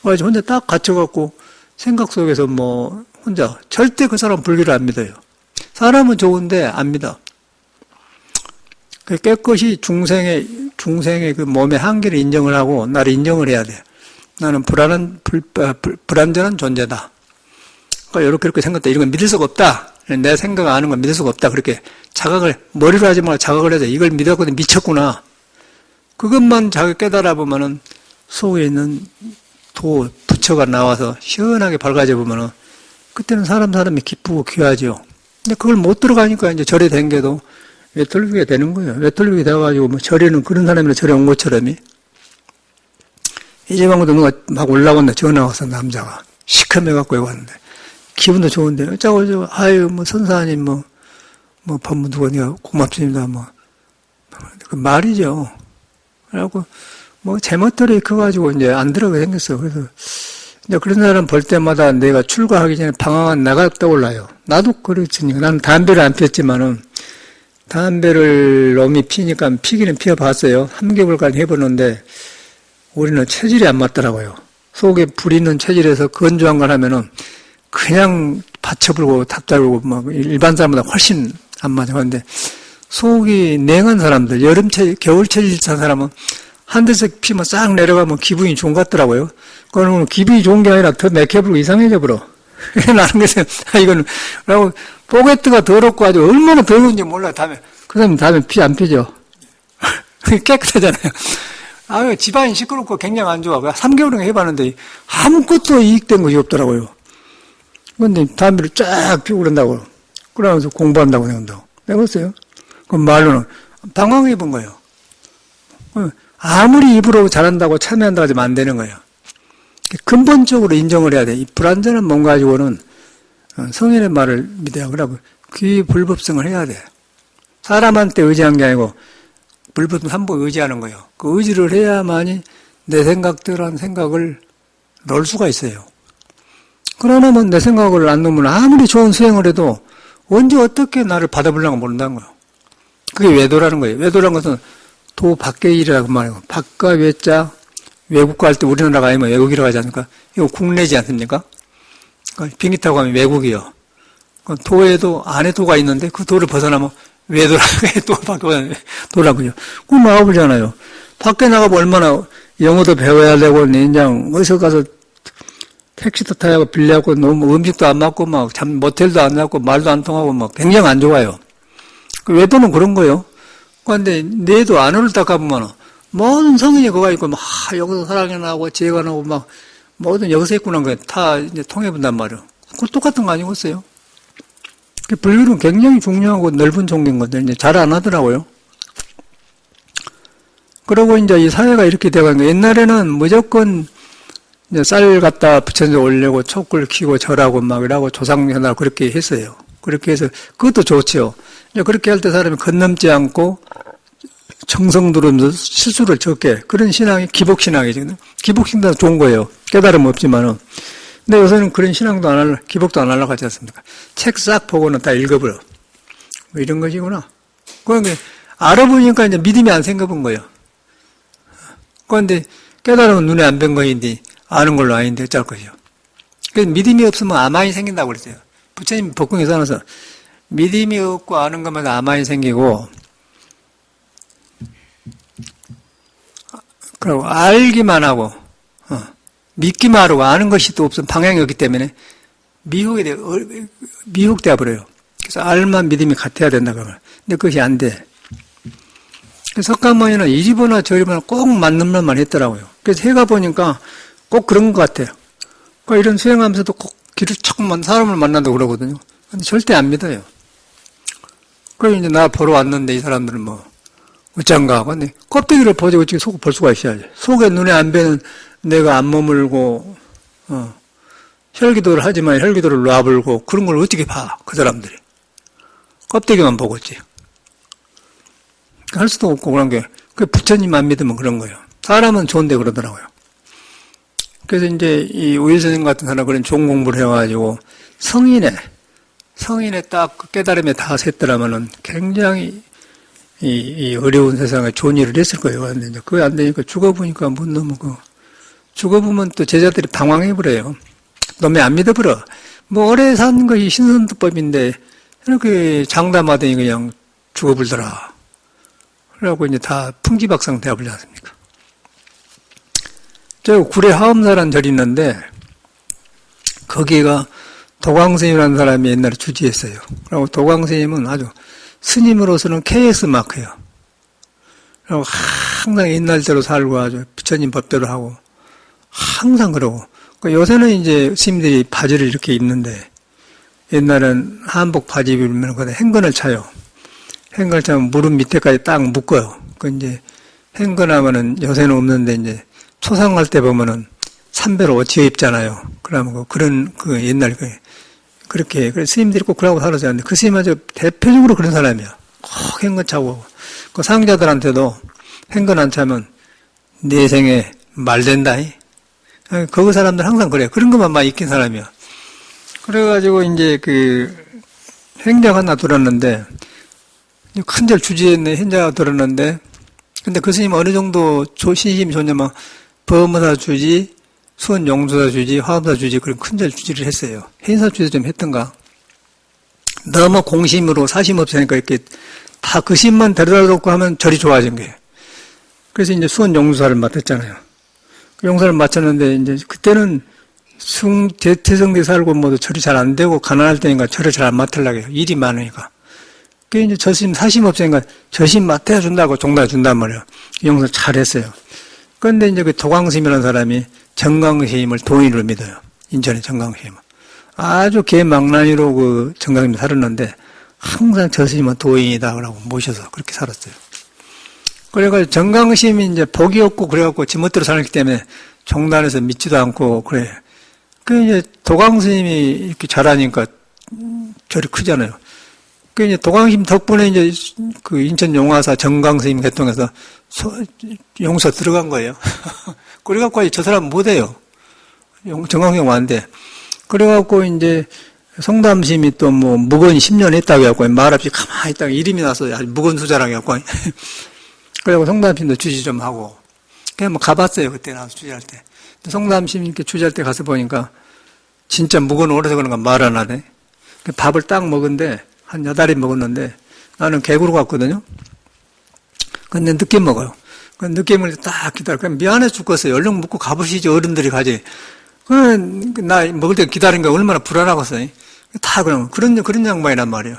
그래서 혼자 딱 갇혀갖고 생각 속에서 뭐 혼자 절대 그 사람 불교를 안 믿어요. 사람은 좋은데 안 믿어. 깨끗이 중생의 그 몸의 한계를 인정을 하고 나를 인정을 해야 돼. 나는 불완전한 존재다. 그러니까 이렇게 생각다. 이런 건 믿을 수가 없다. 내 생각 아는 건 믿을 수가 없다. 그렇게 자각을, 머리로 하지 말고 자각을 해야 돼. 이걸 믿었거든. 미쳤구나. 그것만 자기 깨달아 보면은 속에 있는 도, 부처가 나와서 시원하게 밝아져 보면은 그때는 사람이 기쁘고 귀하죠. 근데 그걸 못 들어가니까 이제 절에 댕겨도 외톨리게 되는 거예요. 외톨리게 되어가지고, 뭐, 절에는 그런 사람이나 절에 온 것처럼이. 이제 방금도 누가 막 올라온다, 전화 와서 남자가. 시커매갖고 여기 왔는데. 기분도 좋은데, 어쩌고, 아유, 뭐, 선사님, 법무 누가 내가 고맙습니다, 뭐. 그 말이죠. 그래갖고, 뭐, 제멋대로 커가지고 이제 안 들어가게 생겼어. 그래서, 이제 그런 사람 볼 때마다 내가 출가하기 전에 방황한 나가 떠올라요. 나도 그렇으니까. 나는 담배를 안 피웠지만은, 담배를 놈이 피니까 피기는 피워봤어요. 3개월간 해보는데 우리는 체질이 안 맞더라고요. 속에 불 있는 체질에서 건조한 걸 하면은 그냥 받쳐불고 답답하고 막 일반 사람보다 훨씬 안 맞아. 그런데 속이 냉한 사람들, 여름 체질, 겨울 체질 찬 사람은 한 대씩 피면 싹 내려가면 기분이 좋은 것 같더라고요. 그러면 기분이 좋은 게 아니라 더 맥혀불고 이상해져 버려. 나는 그래서 이거는 라고 포개트가 더럽고 아주 얼마나 더러운지 몰라. 다음에 그 사람 다음에 피 안 피죠. 깨끗하잖아요. 아유 집안이 시끄럽고 굉장히 안 좋아. 3개월을 해봤는데 아무것도 이익된 것이 없더라고요. 그런데 담배를 쫙 피우고 그런다고. 그러면서 공부한다고 생각한다고. 내가 봤어요. 그 말로는 방황해 본 거예요. 아무리 입으로 잘한다고 참여한다고 하지만 안 되는 거예요. 근본적으로 인정을 해야 돼. 이 불완전한 몸 가지고는 성인의 말을 믿어야 그러고 귀 불법성을 해야 돼. 사람한테 의지한 게 아니고 불법성 삼보 의지하는 거예요. 그 의지를 해야만이 내 생각들한 생각을 넣을 수가 있어요. 그러면 내 생각을 안 넣으면 아무리 좋은 수행을 해도 언제 어떻게 나를 받아보려고 모른다는 거예요. 그게 외도라는 거예요. 외도라는 것은 도 밖의 일이라고 말해요. 밖과 외자 외국 갈 때 우리나라가 아니면 외국이라고 하지 않습니까? 이거 국내지 않습니까? 비행기 타고 가면 외국이요. 도에도 안에 도가 있는데 그 도를 벗어나면 외도라고 또 밖에 도라고요. 그럼 나가보잖아요. 밖에 나가면 얼마나 영어도 배워야 되고 그냥 어디서 가서 택시도 타야 하고 빌려고 너무 음식도 안 맞고 막 모텔도 안 잡고 말도 안 통하고 막 굉장히 안 좋아요. 그 외도는 그런 거예요. 그런데 뇌도 안으로 딱 가보면 모든 성인이 거가 있고 막 여기서 사랑이 나고 지혜가 나고 막 모든 여기서 있구나 다 이제 통해본단 말이에요. 그거 똑같은 거 아니겠어요? 불교는 굉장히 중요하고 넓은 종교인 건데, 이제 잘 안 하더라고요. 그러고 이제 이 사회가 이렇게 돼가는 거예요. 옛날에는 무조건 이제 쌀 갖다 부처져 올리고 촛불 켜고 절하고 막 이러고 조상현하고 그렇게 했어요. 그렇게 해서 그것도 좋죠. 이제 그렇게 할 때 사람이 건넘지 않고 정성 들으면서 실수를 적게 그런 신앙이 기복신앙이죠. 기복신앙도 좋은 거예요. 깨달음 없지만은. 근데 요새는 그런 신앙도 안 하려, 기복도 안 하려고 하지 않습니까? 책 싹 보고는 다 읽어버려. 뭐 이런 것이구나. 그러니까 알아보니까 이제 믿음이 안 생겨본 거예요. 그런데 깨달음은 눈에 안 뵌 거인데 아는 걸로 아닌데 어쩔 것이요. 그래서 믿음이 없으면 아만이 생긴다고 그랬어요. 부처님 법궁에 써놔서 믿음이 없고 아는 것만 아만이 생기고 그리고 알기만 하고 믿기만 하고 아는 것이 또 없으면 방향이 없기 때문에 미혹되어 버려요. 그래서 알만 믿음이 같아야 된다 그러면. 근데 그것이 안 돼. 석가모니는 이리보나 저리보나 꼭 맞는 말만 했더라고요. 그래서 해가 보니까 꼭 그런 것 같아요. 그러니까 이런 수행하면서도 꼭 길을 조금만 사람을 만난다고 그러거든요. 근데 절대 안 믿어요. 그래서 이제 나 보러 왔는데 이 사람들은 뭐 어쩐가 하고 근데 껍데기를 보지 어떻게 속을 볼 수가 있어야지. 속에 눈에 안 뵈는 내가 안 머물고 혈기도를 하지만 혈기도를 놔불고 그런 걸 어떻게 봐 그 사람들이. 껍데기만 보고 있지. 할 수도 없고 그런 게 그 부처님 안 믿으면 그런 거예요. 사람은 좋은데 그러더라고요. 그래서 이제 이 우일 선생님 같은 사람 그런 좋은 공부를 해가지고 성인의 딱 깨달음에 다 샜더라면은 굉장히 이 어려운 세상에 좋은 일을 했을 거예요. 근데 그게 안 되니까 죽어보니까 못 넘어고 죽어보면 또 제자들이 방황해버려요. 너무 안 믿어버려. 뭐 오래 산 것이 신선도법인데 이렇게 장담하더니 그냥 죽어불더라. 그래갖고 이제 다 풍지박상 되어버리지 않습니까? 저 구례 하엄사라는 절이 있는데 거기가 도광스님이라는 사람이 옛날에 주지했어요. 그리고 도광스님은 아주 스님으로서는 KS 마크예요. 그리고 항상 옛날대로 살고 아주 부처님 법대로 하고 항상 그러고 요새는 이제 스님들이 바지를 이렇게 입는데 옛날엔 한복 바지 입으면 그때 행건을 차요. 행건을 차면 무릎 밑에까지 딱 묶어요. 그 이제 행건하면은 요새는 없는데 이제 초상할 때 보면은 삼배로 옷 입잖아요. 그러면 그런 옛날 그렇게 그래서 스님들이 꼭 그러고 살아지 않는데 그 스님 아주 대표적으로 그런 사람이야. 꼭 행건 차고 그 상자들한테도 행건 안 차면 내 생에 말 된다. 거기 사람들 항상 그래. 그런 것만 막 익힌 사람이야. 그래가지고 이제 행자가 하나 들었는데 큰절 주지했네 행자가 들었는데 근데 그 스님 어느 정도 신심이 좋냐면 범의사 주지, 수원용수사 주지, 화엄사 주지 그런 큰절 주지를 했어요. 행사 주지 좀 했던가. 너무 공심으로 사심 없으니까 이렇게 다 그 심만 데려다 놓고 하면 절이 좋아진 거예요. 그래서 이제 수원용수사를 맡았잖아요. 그 용사를 맡았는데 이제 그때는 대성대 살고 뭐도 절이 잘 안 되고 가난할 때니까 절을 잘 안 맡으려고 해요. 일이 많으니까. 그 이제 저심 사심 없으니까 저심 맡아 준다고 종다 준단 말이에요. 용사 잘했어요. 그런데 이제 그 도광스님이라는 사람이 정광스님을 도인으로 믿어요. 인천의 정광스님을. 아주 개망나니로 그 정광스님이 살았는데 항상 저 스님은 도인이다 그러고 모셔서 그렇게 살았어요. 그래가지고 정광스님이 이제 복이 없고 그래갖고 지멋대로 살았기 때문에 종단에서 믿지도 않고 그래. 그 이제 도광스님이 이렇게 잘하니까 절이 크잖아요. 그 이제 도광스님 덕분에 이제 그 인천 용화사 정광스님 개통해서 용서 들어간 거예요. 그래갖고 저 사람 못해요. 정광스님 왔는데. 그래갖고 이제 성담심이 또 뭐 묵은 10년 했다고 해갖고 말 없이 가만히 있다가 이름이 나서 아주 묵은 수자라고 해갖고. 그래갖고 성담심도 주지 좀 하고. 그냥 뭐 가봤어요. 그때 나와서 주지할 때. 성담심 이렇게 주지할 때 가서 보니까 진짜 묵은 오래서 그런가 말 안 하네. 밥을 딱 먹은데 한 8알이 먹었는데 나는 개구로 갔거든요. 근데 늦게 먹어요. 늦게 먹을 때 딱 기다려. 그냥 미안해 죽겠어요. 얼른 먹고 가보시지 어른들이 가지. 나 먹을 때 기다린 게 얼마나 불안하겠어요. 다 그런 양반이란 말이에요.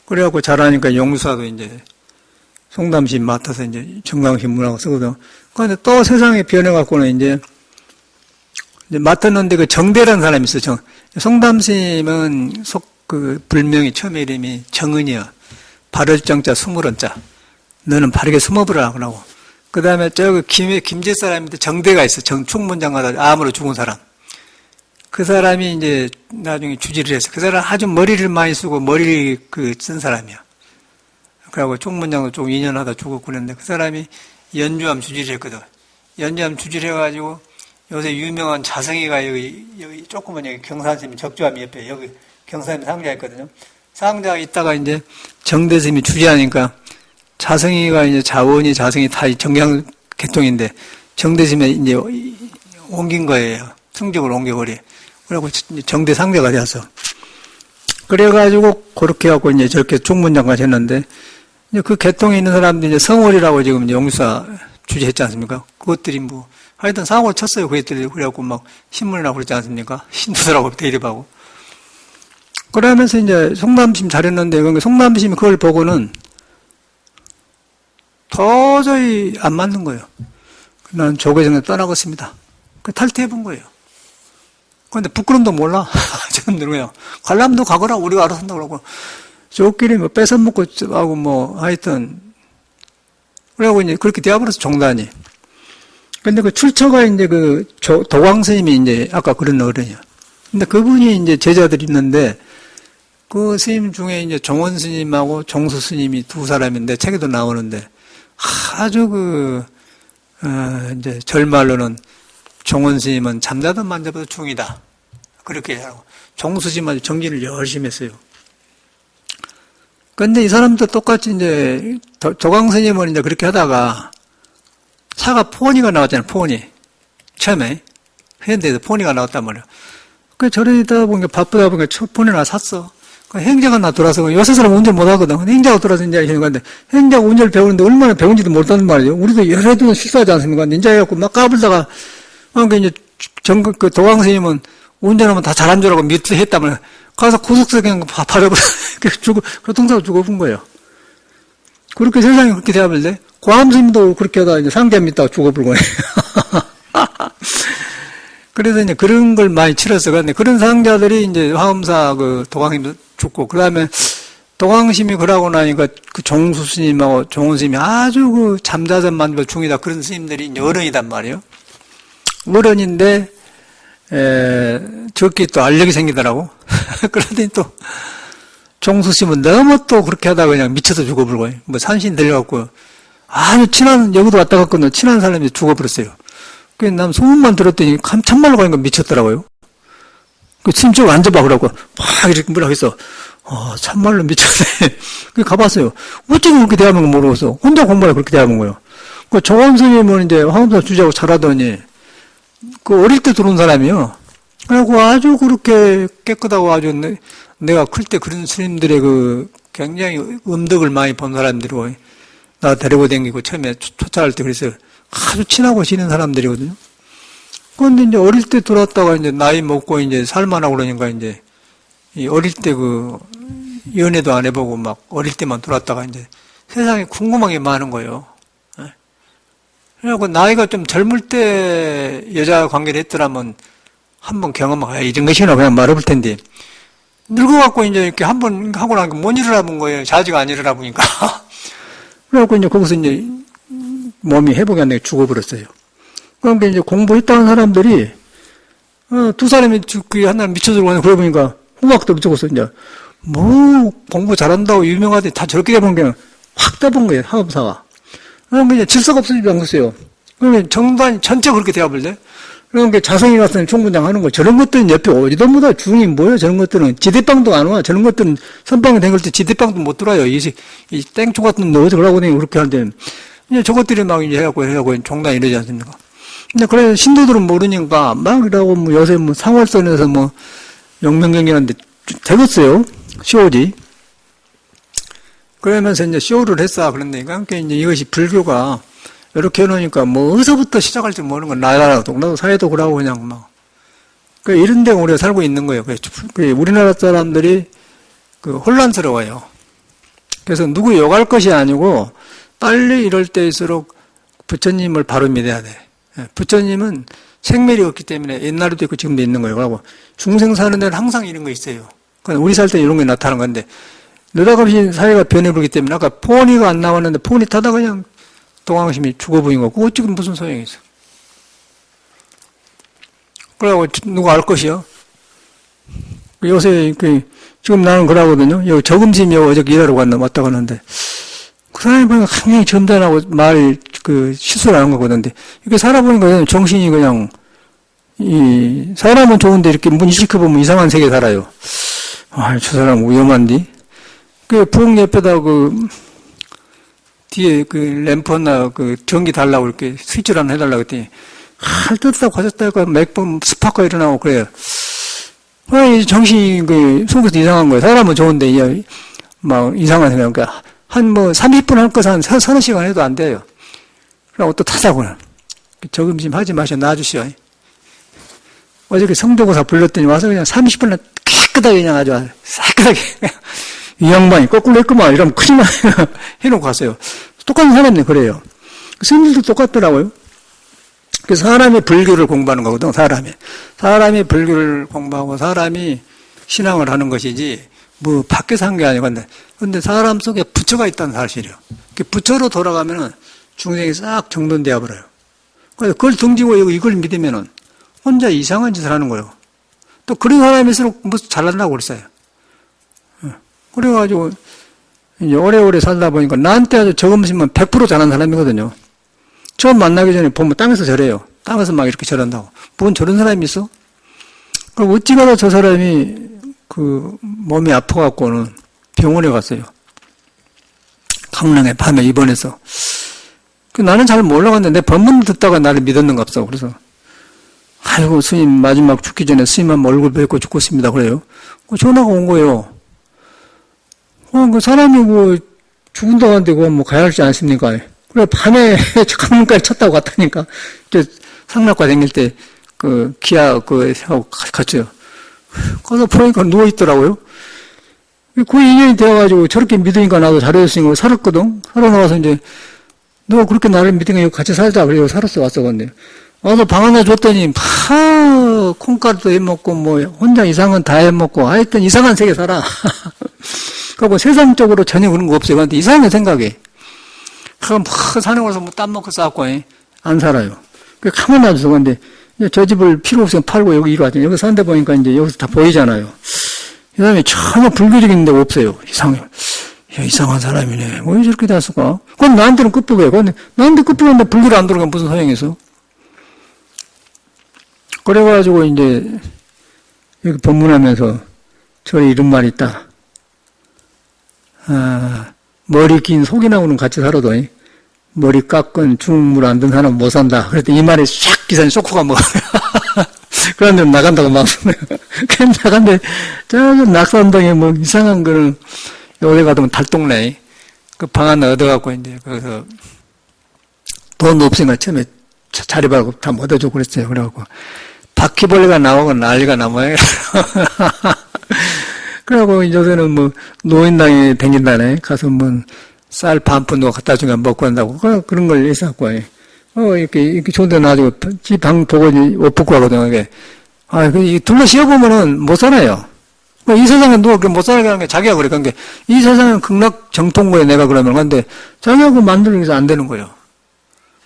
그래갖고 잘하니까 용수사도 이제 송담심 맡아서 이제 정강심 문하고 쓰거든. 그런데 또 세상에 변해갖고는 이제 이제 맡았는데 그 정대라는 사람이 있어요. 송담스님은 불명이 처음 이름이 정은이요. 바를 정자, 스물은 자. 너는 바르게 숨어보라, 그러고. 그 다음에 김제 사람인데 정대가 있어. 충문장 가다 암으로 죽은 사람. 그 사람이 이제 나중에 주지를 했어. 그 사람 아주 머리를 많이 쓰고 머리를 쓴 사람이야. 그래갖고 충문장도 좀 2년 하다 죽었고 그랬는데 그 사람이 연주암 주지를 했거든. 연주암 주지를 해가지고 요새 유명한 자성이가 여기 조그만 여기 경산스님이 적주암 옆에 여기 경산스님 상자 있거든요. 상자가 있다가 이제 정대스님이 주지하니까 자성이가 이제 자성이 다 정량 계통인데 정대스님이 이제 옮긴 거예요. 승적으로 옮겨버려. 그래갖고 정대 상자가 되었어. 그래가지고 그렇게 해갖고 이제 저렇게 총문장까지 했는데 이제 그 계통에 있는 사람들이 이제 성월이라고 지금 이제 용사 주재했지 않습니까? 그것들이 뭐 하여튼 사고를 쳤어요. 그것들이. 그래갖고 막 신문을 하고 그랬지 않습니까? 신도들하고 대립하고. 그러면서 이제 송담심 잘했는데 그러니까 송담심이 그걸 보고는 도저히 안 맞는 거예요. 난 조계정에 떠나겠습니다. 그 탈퇴해본 거예요. 그런데 부끄럼도 몰라. 저는 그냥 관람도 가거라. 우리가 알아서 한다고 그러고. 저끼리 뭐 뺏어먹고 하고 뭐 하여튼. 그래갖고 이제 그렇게 되어버렸어, 종단이. 근데 그 출처가 이제 도광 스님이 이제 아까 그런 어른이야. 근데 그분이 이제 제자들이 있는데 그 스님 중에 이제 종원 스님하고 종수 스님이 두 사람인데 책에도 나오는데 아주 이제 절말로는 종원 스님은 잠자던 만져봐도 중이다. 그렇게 하고 종수 스님은 정진을 열심히 했어요. 근데 이 사람도 똑같이 이제 도광 스님은 이제 그렇게 하다가 차가 포니가 나왔잖아요. 포니. 처음에 현대에서 포니가 나왔단 말이에요. 그 저러다 보니까 바쁘다 보니까 포니 하나 샀어. 그 행자가 나 돌아서 요새 사람 운전 못 하거든. 근데 행자가 돌아서 이제 하는 건데 행자가 운전을 배우는데 얼마나 배운지도 모른다는 말이에요. 우리도 여러 번 실수하지 않습니까? 인자 해갖고 막 까불다가 그러니까 이제 그 도광 스님은 운전하면 다 잘한 줄 알고 밑에 했다면 가서 고속서 그냥 바로바로 교통사고 죽어본 거예요. 그렇게 세상이 그렇게 되어버렸네. 고암스님도 그렇게 하다가 이제 상대함 있다가 죽어버리고. 그래서 이제 그런 걸 많이 치렀어. 그런데 그런 상자들이 이제 화엄사 도광스님도 죽고, 그 다음에 도광심이 그러고 나니까 그 종수 스님하고 종원 스님이 아주 잠자전 만들 중이다. 그런 스님들이 이제 어른이단 말이에요. 어른인데, 적기 또 알력이 생기더라고. 그러더니 또, 종수 스님은 너무 또 그렇게 하다가 그냥 미쳐서 죽어버리고, 뭐 산신 들려갖고, 아주 여기도 왔다 갔거든요. 친한 사람이 죽어버렸어요. 그래서 난 소문만 들었더니 참말로 가니까 미쳤더라고요. 그 스님 좀 앉아봐. 그러고, 막 이렇게 뭐라고 했어. 참말로 미쳤네. 그 가봤어요. 어찌 그렇게 대하는 거 모르겠어. 혼자 공부하려 그렇게 대하는 거예요. 그 정원 스님은 이제 화엄사 주자고 잘하더니, 그 어릴 때 들어온 사람이요. 그래갖고 아주 그렇게 깨끗하고 아주 내가 클 때 그런 스님들의 굉장히 음덕을 많이 본 사람들이고, 나 데리고 다니고 처음에 초짜할 때 그랬어요. 아주 친하고 지낸 사람들이거든요. 그런데 이제 어릴 때 들어왔다가 이제 나이 먹고 이제 살만하고 그러니까 이제 어릴 때 연애도 안 해보고 막 어릴 때만 들어왔다가 이제 세상에 궁금한 게 많은 거예요. 그래갖고 나이가 좀 젊을 때 여자 관계를 했더라면 한번 경험하고 이런 것이나 그냥 말해볼 텐데 늙어갖고 이제 이렇게 한번 하고 나니까 못 일어나본 거예요. 자지가 안 일어나보니까. 그래갖고 이제 거기서 이제 몸이 회복이 안 되게 죽어버렸어요. 그러니까 이제 공부했다는 사람들이, 두 사람이 하나 미쳐들고 그래 보니까 후박도 적었어. 이제, 공부 잘한다고 유명하대. 다 저렇게 돼본 게 확 돼본 거예요. 화엄사가. 그러니까 이제 질서가 없어지지 않겠어요. 그러면 정단이 전체 그렇게 되어버려. 그러니까 자성이 가서는 총분장 하는 거. 저런 것들은 옆에 어디도 못 와. 중이 뭐예요? 저런 것들은. 지대빵도 안 와. 저런 것들은 선빵이 된 걸 때 지대빵도 못 들어와요. 이 땡초 같은 거 어디서 그러고 다니고 그렇게 하는데. 이제 저것들이 막 이제 해갖고 종단 이러지 않습니까? 근데 그래, 신도들은 모르니까 막 이러고 요새 상월선에서 영명경이라는데 되겠어요. 쇼지. 그러면서 이제 쇼를 했어. 그런데 그러니까 이제 이것이 불교가 이렇게 해놓으니까 어디서부터 시작할지 모르는 건 나도 사회도 그러고 그냥 이런 데가 우리가 살고 있는 거예요. 우리나라 사람들이 혼란스러워요. 그래서 누구 욕할 것이 아니고 빨리 이럴 때일수록 부처님을 바로 믿어야 돼. 부처님은 생멸이 없기 때문에 옛날에도 있고 지금도 있는 거예요. 그러고 중생 사는 데는 항상 이런 거 있어요. 그러니까 우리 살 때 이런 게 나타나는 건데 느닷없이 사회가 변해버리기 때문에 아까 포니가 안 나왔는데 포니 타다 그냥 동황심이 죽어버린 거고 지금 무슨 소용이 있어. 그러고 누가 알 것이요? 요새 지금 나는 그러거든요. 여기 저금심이 어저께 일하러 왔다 가는데 그 사람이 보니까 굉장히 점잖하고 말 실수를 하는 거거든요. 이렇게 살아보니까 정신이 그냥 사람은 좋은데 이렇게 문시켜보면 이상한 세계 살아요. 저 사람 위험한디? 부엌 옆에다 뒤에 램프나 전기 달라고 이렇게 스위치를 하나 해달라고 했더니 할 뜯다 과졌다 하고 몇 번 스파크가 일어나고 그래요. 정신이 속에서 이상한 거예요. 사람은 좋은데 막 이상한 생각. 그러니까 한 30분 할 것을 한 서너 시간 해도 안 돼요. 그러고 또 타자고는. 저금심 하지 마셔, 놔주시오. 어저께 성대고사 불렀더니 와서 그냥 30분을 깨끗하게 그냥 아주 깨끗하게. 이 양반이 거꾸로 했구만. 이러면 큰일 나. 해놓고 갔어요. 똑같은 사람이 그래요. 스님들도 똑같더라고요. 사람이 불교를 공부하는 거거든, 사람이 불교를 공부하고 사람이 신앙을 하는 것이지, 밖에서 한 게 아니고, 근데 사람 속에 부처가 있다는 사실이에요. 부처로 돌아가면은 중생이 싹 정돈되어 버려요. 그래서 그걸 등지고 이걸 믿으면은 혼자 이상한 짓을 하는 거예요. 또 그런 사람일수록 잘난다고 그랬어요. 그래가지고, 이제 오래오래 살다 보니까 나한테 아주 저금심은 100% 잘한 사람이거든요. 처음 만나기 전에 보면 땅에서 절해요. 땅에서 막 이렇게 절한다고. 뭔 저런 사람이 있어? 그럼 어찌 가다 저 사람이 몸이 아파갖고는 병원에 갔어요. 강릉에 밤에 입원해서. 나는 잘 몰라갔는데 내 법문 듣다가 나를 믿었는가 없어. 그래서 아이고 스님 마지막 죽기 전에 스님 한번 얼굴 뵙고 죽겠습니다. 그래요. 전화가 온 거예요. 그 사람이 죽은다고 하는데 가야 할지 않습니까? 그래, 밤에 강문까지 쳤다고 갔다니까. 상납과 다닐 때, 기아, 하고 갔죠. 가서 보니까 누워있더라고요. 그 인연이 되어가지고 저렇게 믿으니까 나도 잘해줬으니까 살았거든. 살아나와서 이제, 너 그렇게 나를 믿으니까 같이 살자. 그래서 살았어, 왔어, 근데. 와서 방 하나 줬더니, 콩가루도 해먹고, 혼자 이상한 다 해먹고, 하여튼 이상한 세계 살아. 그리고 세상적으로 전혀 그런 거 없어요. 근데 이상한 생각이. 그럼 산에 가서 땀 먹고 싸갖고, 안 살아요. 가만히 놔둬서, 근데, 저 집을 필요 없으면 팔고 여기 이리 왔잖아요. 여기 산데 보니까 이제 여기서 다 보이잖아요. 이 사람이 전혀 불교적인 데가 없어요. 이상한 사람이네. 왜 저렇게 됐을까? 그건 나한테는 끝부게요. 근데, 나한테 끝부게인데 불교를 안 들어가면 무슨 소용이 있어? 그래가지고 이제, 여기 법문하면서, 저리 이런 말이 있다. 머리 긴 속이 나오는 같이 살아도 머리 깎은 중물 안 든 사람 못 산다. 그랬더니 이 말에 샥 기사님 쇼크가 먹어요. 그런데 나간다고 막 그냥 나간데 저 낙산동에 이상한 거는 여기 가면 달동네 방 하나 얻어갖고 이제 거기서 돈 없으니까 처음에 자리바고 다 못 얻어주고 그랬어요. 그래갖고 바퀴벌레가 나오고 난리가 나와요. 그러고 요새는 노인당에 다닌다네. 가서 쌀 반푼 누가 갖다 주면 먹고 한다고. 그런 걸 해서갖고, 이렇게 좋은 데 놔주고, 집 방 보고 옷 벗고 하거든요, 이게. 둘러 씌워보면은 못 살아요. 이 세상에 누가 그렇게 못 살게 하는 게 자기가 그래. 그러니까 이 세상은 극락 정통고에 내가 그러면. 근데 자기가 만드는 게 안 되는 거예요.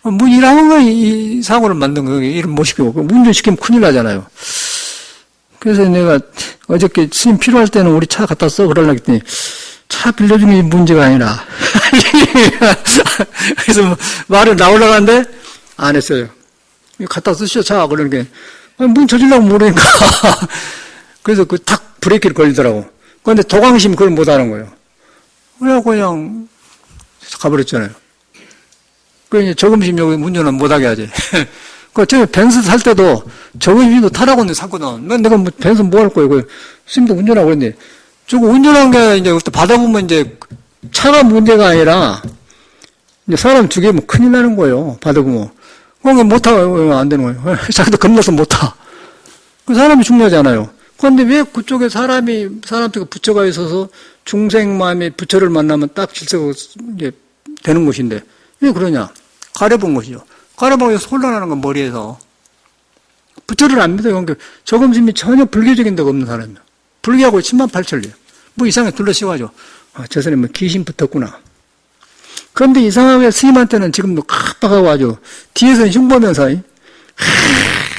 일하는 거 이 사고를 만든 거예요. 일을 못 시키고. 운전시키면 큰일 나잖아요. 그래서 내가 어저께 스님 필요할 때는 우리 차 갖다 써. 그러려고 했더니 차 빌려주는 게 문제가 아니라. 그래서 말을 나오려고 하는데 안 했어요. 갖다 쓰시오, 차. 그러니까. 문 쳐주려고 모르니까. 그래서 탁 브레이크를 걸리더라고. 그런데 도강심 그걸 못 하는 거예요. 그래갖고 그냥 가버렸잖아요. 이제 저금심 여기 운전은 못 하게 하지. 저 벤츠 살 때도 저금심도 타라고 샀거든. 내가 벤츠 뭐 할 거예요. 스님도 운전하고 그랬는데. 저거 운전한 게 이제 받아보면 이제 차가 문제가 아니라 이제 사람 죽이면 큰일 나는 거예요. 받아보면. 그게 못 타고 안 되는 거예요. 자기도 겁나서 못 타. 그 사람이 중요하잖아요. 그런데 왜 그쪽에 사람한테 부처가 있어서 중생 마음에 부처를 만나면 딱 질서가 이제 되는 것인데 왜 그러냐? 가려본 것이죠. 가라방에서 혼란하는 건 머리에서. 부처를 안 믿어요. 그러니까 저금심이 전혀 불교적인 데가 없는 사람이야. 불교하고 10만 8천리야. 뭐 이상하게 둘러씌워가지고, 저 사람이 뭐 귀신 붙었구나. 그런데 이상하게 스님한테는 지금도 깜빡하고 아주 뒤에서는 흉보면서,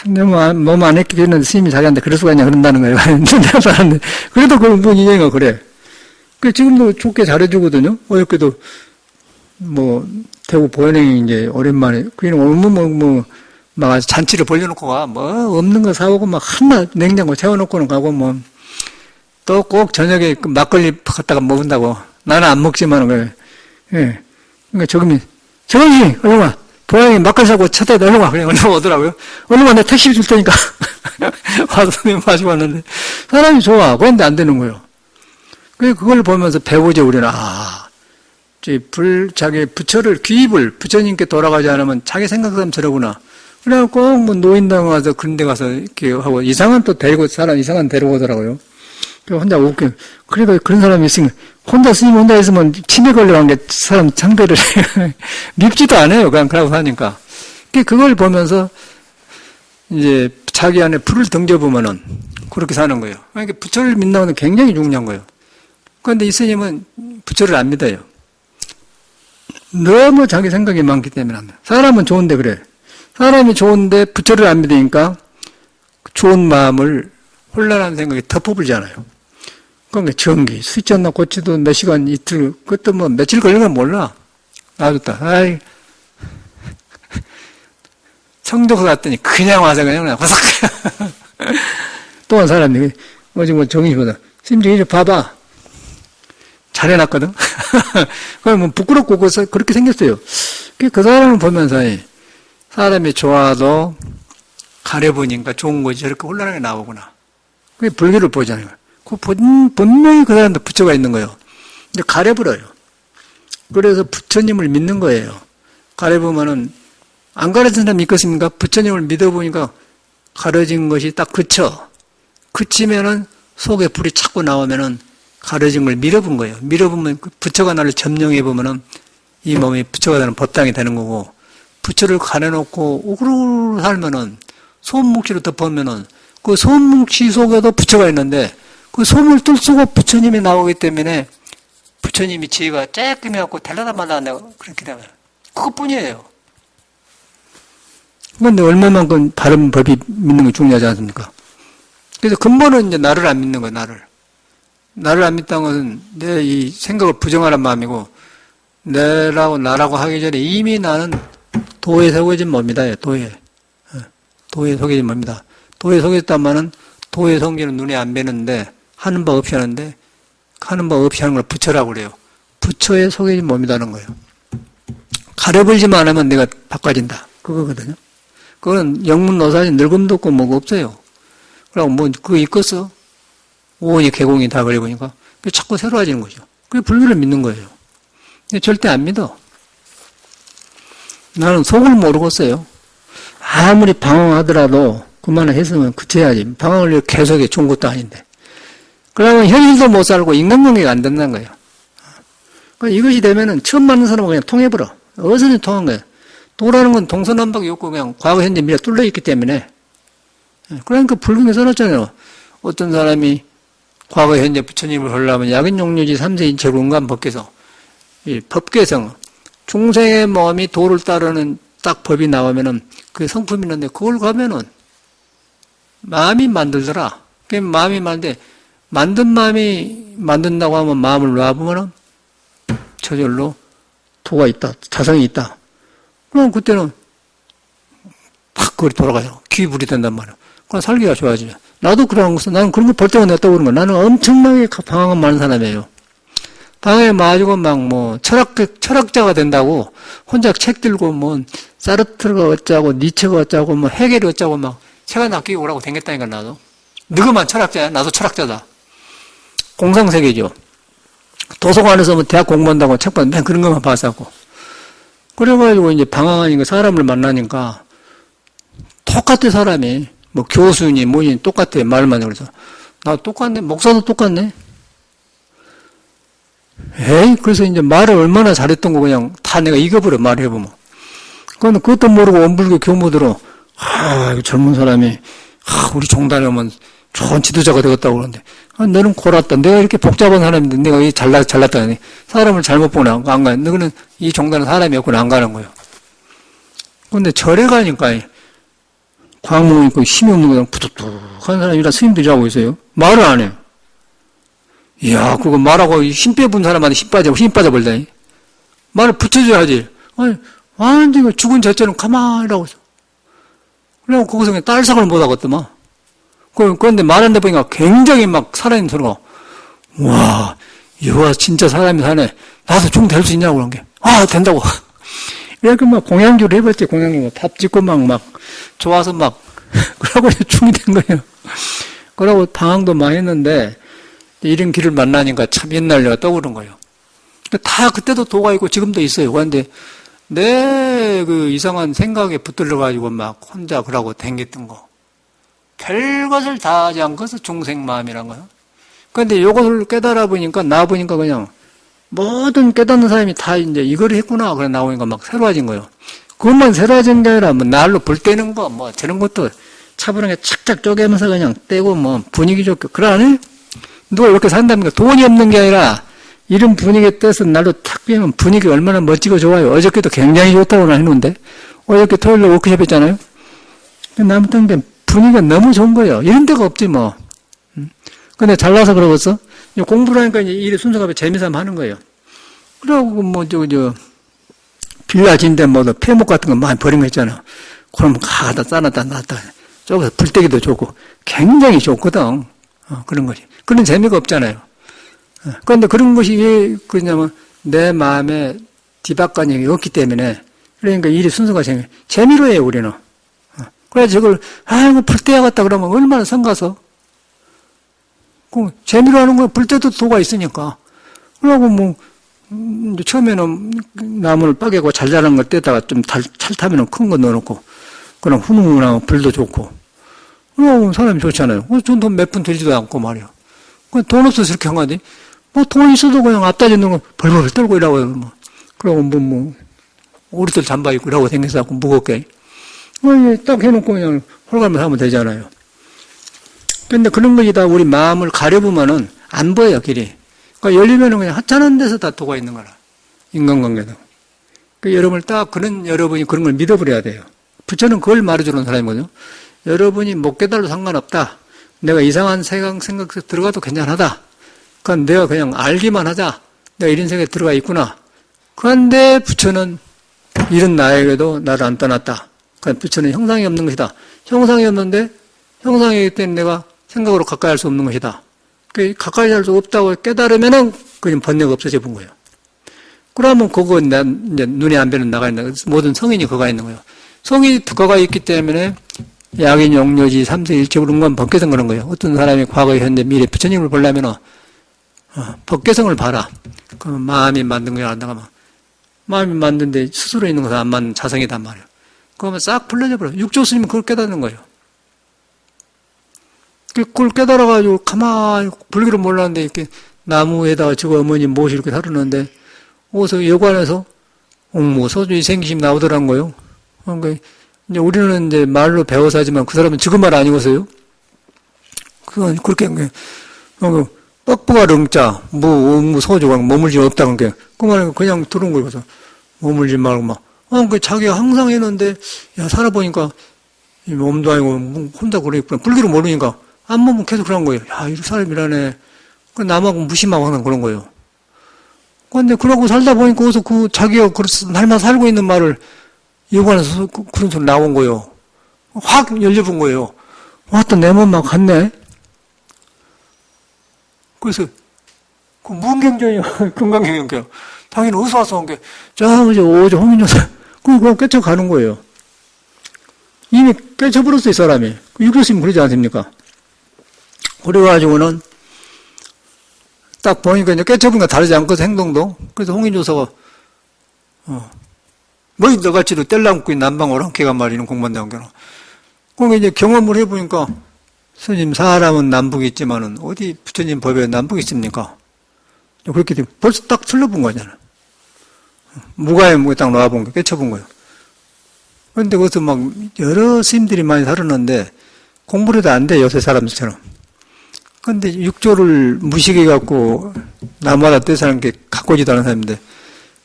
너무 안 했기 때문에 스님이 자기한테 그럴 수가 있냐 그런다는 거예요. 내가 말하는데. 그래도 그 뭐 인연이가 그래. 그 지금도 좋게 잘해주거든요. 어저께도 뭐 대구 보현행이 이제 오랜만에 그냥 막 잔치를 벌려놓고 가 뭐 없는 거 사오고 막 한나 냉장고 채워놓고는 가고 뭐 또 꼭 저녁에 그 막걸리 갖다가 먹는다고 나는 안 먹지만 그래. 예. 그러니까 저금이 얼른 와. 보현행이 막걸리 사고 차 대다 얼른 와. 그냥 얼른 오더라고요. 얼른 와. 내가 택시 줄 테니까 와서 마시고 왔는데 사람이 좋아. 그런데 안 되는 거예요. 그걸 보면서 배우죠, 우리는. 자기 부처를, 귀입을 부처님께 돌아가지 않으면 자기 생각하면 저러구나. 그래갖고 꼭 뭐 노인당 가서 그런 데 가서 이렇게 하고, 이상한 또 이상한 데리고 오더라고요. 혼자 웃겨. 그래도 그런 사람이 있으면, 스님 혼자 있으면 치매 걸려간 게 사람 상대를 밉지도 않아요. 그냥 그러고 사니까. 그걸 보면서 이제 자기 안에 불을 던져보면은 그렇게 사는 거예요. 그러니까 부처를 믿는 건 굉장히 중요한 거예요. 그런데 이 스님은 부처를 안 믿어요. 너무 자기 생각이 많기 때문에 안 믿어요. 사람은 좋은데 그래. 사람이 좋은데 부처를 안 믿으니까 좋은 마음을 혼란한 생각에 덮어버리잖아요. 그러니까 전기, 스위치 하나 고치도 몇 시간, 이틀, 그것도 뭐 며칠 걸리는 건 몰라. 놔뒀다. 청정서 갔더니 그냥 와서 그냥 화삭. 또 한 사람이, 어제 뭐 정의보다, 스님들 이리 봐봐. 잘해놨거든? 그러면 부끄럽고 그렇게 생겼어요. 그 사람을 보면서 사람이 좋아도 가려보니까 좋은 거지 저렇게 혼란하게 나오구나. 그게 불교를 보잖아요. 분명히 그 사람도 부처가 있는 거예요. 근데 가려버려요. 그래서 부처님을 믿는 거예요. 가려보면은 안 가르친 사람 믿겠습니까? 부처님을 믿어보니까 가려진 것이 딱 그치면은 속에 불이 자꾸 나오면은 가려진 걸 밀어본 거예요. 밀어보면 부처가 나를 점령해보면은 이 몸이 부처가 되는 법당이 되는 거고, 부처를 가려놓고 우그르 살면은 소음뭉치로 덮으면은 그 소음뭉치 속에도 부처가 있는데 그 소음을 뚫고 부처님이 나오기 때문에 부처님이 지혜가 쬐끔 해갖고 달라다 말라 한다고 그렇게 되면 그것뿐이에요. 그런데 얼마만큼 바른 법이 믿는 게 중요하지 않습니까? 그래서 근본은 이제 나를 안 믿는 거예요, 나를 안 믿다는 것은 내 이 생각을 부정하는 마음이고, 나라고 하기 전에 이미 나는 도에 속여진 몸이다. 도에 속여진 몸이다. 도에 속여졌다면은 도의 성질은 눈에 안 뵈는데 하는 바 없이 하는데 하는 바 없이 하는 걸 부처라고 그래요. 부처에 속여진 몸이라는 거예요. 가려버리지만 않으면 내가 바꿔진다. 그거거든요. 그건 영문노사지 늙음도 없고 뭐가 없어요. 그러고 뭐 그거 있겠어? 오온이 개공이 다 그래보니까 자꾸 새로워지는 거죠. 그게 불교를 믿는 거예요. 근데 절대 안 믿어. 나는 속을 모르겠어요. 아무리 방황하더라도 그만을 했으면 그쳐야지. 방황을 계속해 좋은 것도 아닌데. 그러면 현실도 못 살고 인간관계가 안 된다는 거예요. 그러니까 이것이 되면은 처음 만난 사람은 그냥 통해버려. 어선이 통한 거예요. 도라는 건 동서남북이 없고 그냥 과거, 현재, 미래 뚫려 있기 때문에. 그러니까 불교에 써놨잖아요. 어떤 사람이 과거, 현재 부처님을 보려면 약인용류지 3세 인체 공간 법계성. 이 법계성. 중생의 마음이 도를 따르는 딱 법이 나오면은 그게 성품이 있는데 그걸 가면은 마음이 만들더라. 그 마음이 만드는데 만든 마음이 만든다고 하면 마음을 놔보면은 저절로 도가 있다. 자성이 있다. 그럼 그때는 팍 그걸 돌아가요. 귀불이 된단 말이야. 그럼 살기가 좋아지죠. 나도 그런 것은 나는 그런 거 볼 때가 냈다고 그러는 거야. 나는 엄청나게 방황은 많은 사람이에요. 방황에 맞고 막 뭐 철학자가 된다고 혼자 책 들고 뭐 사르트르가 어쩌고 니체가 어쩌고 뭐 헤겔이 어쩌고 막 책 하나 끼고 오라고 댕겼다니까 나도. 너그만 철학자야. 나도 철학자다. 공상세계죠. 도서관에서 뭐 대학 공부한다고 책 보면 맨 그런 것만 봤었고. 그래가지고 이제 방황하니까 사람을 만나니까 똑같아 사람이. 뭐 교수니 뭐니 똑같아 말만 해. 그래서 나 똑같네. 목사도 똑같네. 에이 그래서 이제 말을 얼마나 잘했던 거 그냥 다 내가 이겨버려 말해보면. 그런데 그것도 모르고 원불교 교무들어, 이 젊은 사람이, 우리 종단에 오면 좋은 지도자가 되겠다고 그러는데, 너는 골았다. 내가 이렇게 복잡한 사람인데, 내가 이 잘났다니. 사람을 잘못 보나, 안 가요. 너는 이 종단은 사람이었구나, 안 가는 거예요. 근데 절에 가니까, 광목 있고 힘이 없는 거랑 부득득한 사람이랑 스님들이 하고 있어요. 말을 안 해요. 이야, 그거 말하고 힘 빼본 사람한테 힘 빠져버리다니. 말을 붙여줘야지. 아니, 완전히 죽은 젖처럼 가만히 하고 있어. 그래갖고 거기서 그냥 딸상을 못 하겠더만. 그런데 말하는데 보니까 굉장히 막 살아있는 소리가, 와, 이거 진짜 사람이 사네. 나도 중 될 수 있냐고 그런 게. 된다고. 이렇게 막 공양주를 해봤지, 공양주. 밥 짓고 막 좋아서 막, 그러고 중이 된 거예요. 그러고 방황도 많이 했는데, 이런 길을 만나니까 참 옛날 내가 떠오른 거예요. 다 그때도 도가 있고 지금도 있어요. 그런데 내 그 이상한 생각에 붙들려가지고 막 혼자 그러고 댕겼던 거. 별것을 다 하지 않고서 중생마음이란 거예요. 그런데 이것을 깨달아 보니까, 나 보니까 그냥 모든 깨닫는 사람이 다 이제 이걸 했구나. 그래 나오니까 막 새로워진 거예요. 그것만 새로워진 게 아니라 뭐 날로 불 떼는 거, 뭐 저런 것도 차분하게 착착 쪼개면서 그냥 떼고 뭐 분위기 좋게. 그러네? 누가 이렇게 산답니까? 돈이 없는 게 아니라 이런 분위기에 떼서 날로 탁 비면 분위기 얼마나 멋지고 좋아요. 어저께도 굉장히 좋다고 했는데, 어저께 토요일에 워크숍 했잖아요. 아무튼 분위기가 너무 좋은 거예요. 이런 데가 없지 뭐. 근데 잘나서 그러겠어? 공부를 하니까 이제 일이 순서가 재미삼아 하는 거예요. 그러고 뭐 빌라 진데 뭐 폐목 같은 거 많이 버린 거 있잖아. 그럼 가다 싸놨다 놨다. 저기서 불떼기도 좋고 굉장히 좋거든. 그런 거지. 그런 재미가 없잖아요. 그런데 그런 것이 왜 그러냐면 내 마음에 뒤바깥이 없기 때문에, 그러니까 일이 순서가 재미로 해요, 우리는. 그래서 저걸 이거 불떼야겠다 그러면 얼마나 성가서. 재미로 하는 거 불때도 도가 있으니까. 그러고 뭐 처음에는 나무를 빠개고 잘 자란 걸 떼다가 좀 찰 타면은 큰 거 넣어놓고, 그럼 훈훈하고 불도 좋고. 그러고 사람이 좋잖아요. 전 돈 몇 푼 들지도 않고 말이야. 돈 없어서 이렇게 한 거지. 뭐 돈 있어도 그냥 앞다리 넣는 거 벌벌 떨고 이라고 해요. 뭐. 그러고 우리들 잠바 입고 이라고 생겨서 무겁게. 딱 해놓고 그냥 홀가면 하면 되잖아요. 근데 그런 것이 다 우리 마음을 가려보면은 안 보여요, 길이. 그러니까 열리면은 그냥 하찮은 데서 다 도가 있는 거라. 인간관계도. 여러분이 그런 걸 믿어버려야 돼요. 부처는 그걸 말해주는 사람이거든요. 여러분이 못 깨달아도 상관없다. 내가 이상한 생각에 들어가도 괜찮하다. 그러니까 내가 그냥 알기만 하자. 내가 이런 생각에 들어가 있구나. 그런데 부처는 이런 나에게도 나를 안 떠났다. 그러니까 부처는 형상이 없는 것이다. 형상이 없는데 형상이기 때문에 내가 생각으로 가까이 할 수 없는 것이다. 가까이 할 수 없다고 깨달으면은 그냥 번뇌가 없어져 본 거예요. 그러면 그거 이제 눈에 안 뵈는 나가 있는, 모든 성인이 그가 있는 거예요. 성인이 그가 있기 때문에 약인, 용료지, 삼세일체 그런 건 법계성 그런 거예요. 어떤 사람이 과거, 현재, 미래 부처님을 보려면은 법계성을 봐라. 그러면 마음이 만든 거야 안 나가면 마음이 만든데 스스로 있는 것은 안 맞는 자성이단 말이에요. 그러면 싹 풀려져 버려. 육조 스님은 그걸 깨닫는 거예요. 그걸 깨달아가지고 가만히 불교를 몰랐는데 이렇게 나무에다가 저거 어머니 못이 이렇게 다루는데 어디서 여관에서 뭐 소주의 생기심 나오더란 거예요. 그러니까 이제 우리는 이제 말로 배워서 하지만 그 사람은 지금 말 아니겠어요? 그건 그렇게 뻑뻑한 릉자 소주가 머물지 없다는 게 그 말은 그냥 들은 거예요. 그래서 머물지 말고 막 그 자기가 항상 했는데 야 살아보니까 이 몸도 아니고 혼자 그래 있구나. 불교를 모르니까 안 보면 계속 그런 거예요. 야, 이 사람이라네. 남하고 무심하고 하는 그런 거예요. 그런데 그러고 살다 보니까 어디서 자기가 날마다 살고 있는 말을 여관에서 그런 소리 나온 거예요. 확 열려본 거예요. 왔다 내 몸만 갔네. 그래서 무언경전이요. 금강경경. 당연히 어디서 와서 온 게, 오저 홍인조사. 그거 깨쳐가는 거예요. 이미 깨쳐버렸어요, 이 사람이. 육조스님 그러지 않습니까? 그래가지고는 딱 보니까 이제 깨쳐보니까 다르지 않거든, 행동도. 그래서 홍인조사가, 너같이도 뗄랑고 남방 오랑캐가 말이는 공부한다는 거는. 그러니까 이제 경험을 해보니까, 스님, 사람은 남북이 있지만은, 어디 부처님 법에 남북이 있습니까? 그렇게 되면 벌써 딱 틀려본 거잖아. 무가에 딱 놓아본 거, 깨쳐본 거예요. 그런데 거기서 막 여러 스님들이 많이 살았는데 공부를 해도 안 돼, 요새 사람들처럼. 근데 육조를 무식해갖고 나무하다 떼사는 게 가꾸지도 않은 사람인데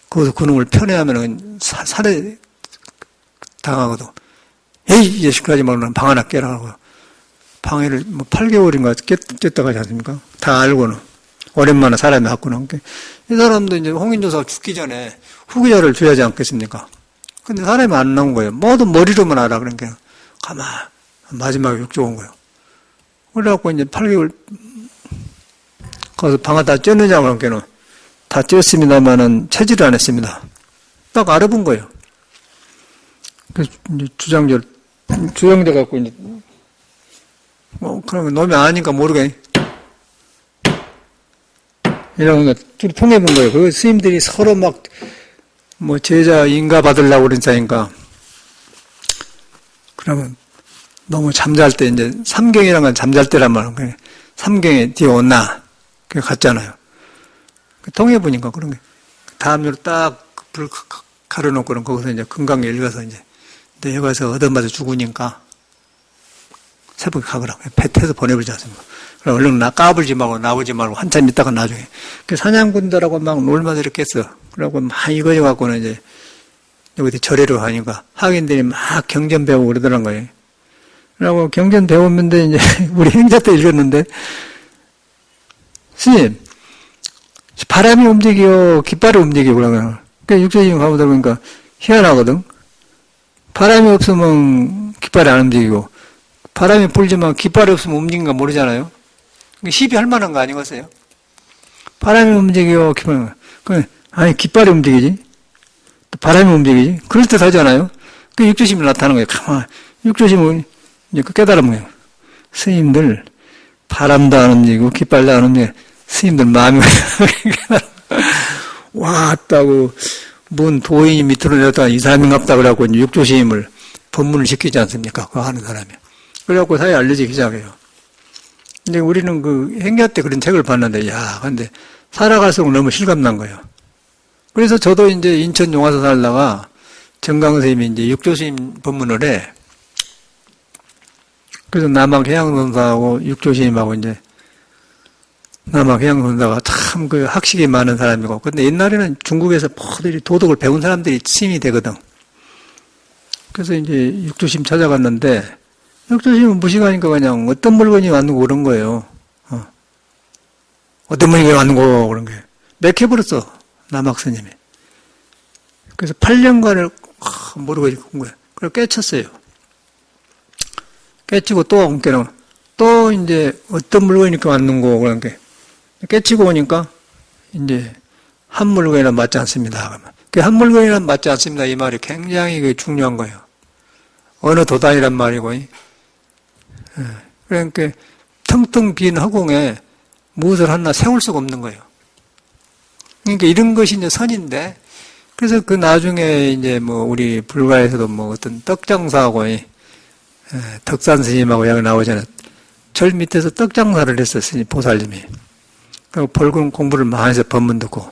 거기서 그놈을 편애하면 살해 당하거든. 에이, 이 자식까지 말로는 방 하나 깨라고. 방해를 뭐 8개월인가 깼다고 하지 않습니까? 다 알고는. 오랜만에 사람이 왔구나. 이 사람도 이제 홍인조사가 죽기 전에 후기자를 줘야지 않겠습니까? 근데 사람이 안 나온 거예요. 모두 머리로만 알아. 그러니까 가만 마지막에 육조 온 거예요. 그래갖고 이제 8개월 거기서 방아 다 쪘느냐고 그러니까 다 쪘습니다만은 체질을 안 했습니다. 딱 알아본 거예요. 그래서 이제 주장자 갖고 이제 그러면 놈이 아니까 모르게 이런 거 둘이 통해본 거예요. 그 스님들이 서로 막 뭐 제자 인가 받으려고 그러니까 그러면 너무 잠잘 때 이제 삼경이란 건 잠잘 때란 말이에요. 삼경에 뒤에 온나 그게 같잖아요. 통해보니까 그런 게 다음으로 딱 불 가려놓고는 거기서 이제 금강에 읽어서 이제 내려가서 얻어맞아 죽으니까 새벽에 가거라. 패태서 보내버리지 않습니까? 그럼 얼른 까불지 말고 나오지 말고 한참 있다가 나중에. 그 사냥꾼들하고 막 놀면서 이렇게 했어. 그러고 막 이거져 갖고는 이제 여기 절에로 가니까 학인들이 막 경전 배우고 그러더란 거예요. 그러고 경전 배우는데 이제 우리 행자 때 읽었는데 스님, 바람이 움직여, 깃발이 움직여, 그러면. 그러니까 육조심 가보다 보니까 희한하거든. 바람이 없으면 깃발이 안 움직이고, 바람이 불지만 깃발이 없으면 움직인가 모르잖아요. 시비할 만한 거 아니겠어요? 바람이 움직여, 아니, 깃발이 움직이지? 또 바람이 움직이지? 그럴 듯 하잖아요? 그 육조심이 나타나는 거예요. 가만. 육조심은 이제 그 깨달은 거예요. 스님들, 바람도 안 움직이고, 깃발도 안 움직이고, 스님들 마음이 왔다고, 뭔 도인이 밑으로 내렸다가 이 사람이 갑다 그래갖고 이제 육조심을 법문을 시키지 않습니까? 그거 하는 사람이. 그래갖고 사회에 알려지기 시작해요. 근데 우리는 그 행자 때 그런 책을 봤는데, 야, 근데 살아갈수록 너무 실감난 거예요. 그래서 저도 이제 인천 용화서 살다가 정강 선생님이 이제 육조심 법문을 해. 그래서 남학해양선사하고 육조심하고 이제 남학해양선사가 참 그 학식이 많은 사람이고, 근데 옛날에는 중국에서 모두 도덕을 배운 사람들이 스님이 되거든. 그래서 이제 육조심 찾아갔는데, 육조심은 무식하니까 그냥 어떤 물건이 왔는 거 그런 거예요. 어떤 물건이 왔는 거 그런 게. 맥혀버렸어, 남학스님이. 그래서 8년간을 모르고 온 거예요. 그래서 깨쳤어요. 깨치고 또 옮겨놓은, 또 이제 어떤 물건이 이렇게 왔는 거 그런 게. 깨치고 오니까 이제 한 물건이나 맞지 않습니다. 그러면 그 한 물건이나 맞지 않습니다. 이 말이 굉장히 중요한 거예요. 어느 도단이란 말이고. 그러니까 텅텅 빈 허공에 무엇을 하나 세울 수가 없는 거예요. 그러니까 이런 것이 이제 선인데, 그래서 그 나중에 이제 뭐 우리 불가에서도 뭐 어떤 떡장사하고 덕산 스님하고 여기 나오잖아요. 절 밑에서 떡장사를 했었으니 보살님이. 그리고 벌금 공부를 많이 해서 법문 듣고,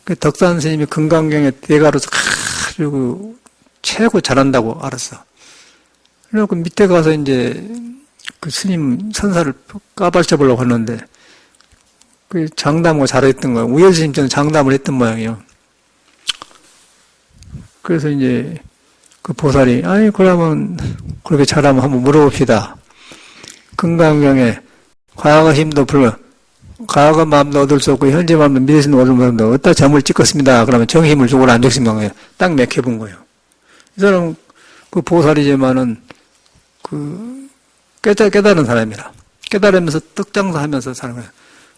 그 덕산 스님이 금강경에 대가로서 아주 최고 잘한다고 알았어. 그래갖고 밑에 가서 이제 그 스님 선사를 까발쳐 보려고 하는데, 그 장담을 잘했던 거예요. 우열 스님처럼 장담을 했던 모양이에요. 그래서 이제 그 보살이, 아니, 그러면 그렇게 잘하면 한번 물어봅시다. 금강경에 과거 힘도 불러, 과거 마음도 얻을 수 없고 현재 마음도 미래에서 얻을 수 없는데 어디다 점을 찍었습니다. 그러면 정힘을 주고는 안 죽습니다. 딱 맥혀본 거예요. 이 사람은 그 보살이지만은 그 깨달은 사람이라. 깨달으면서 떡장사 하면서 사는 거예요.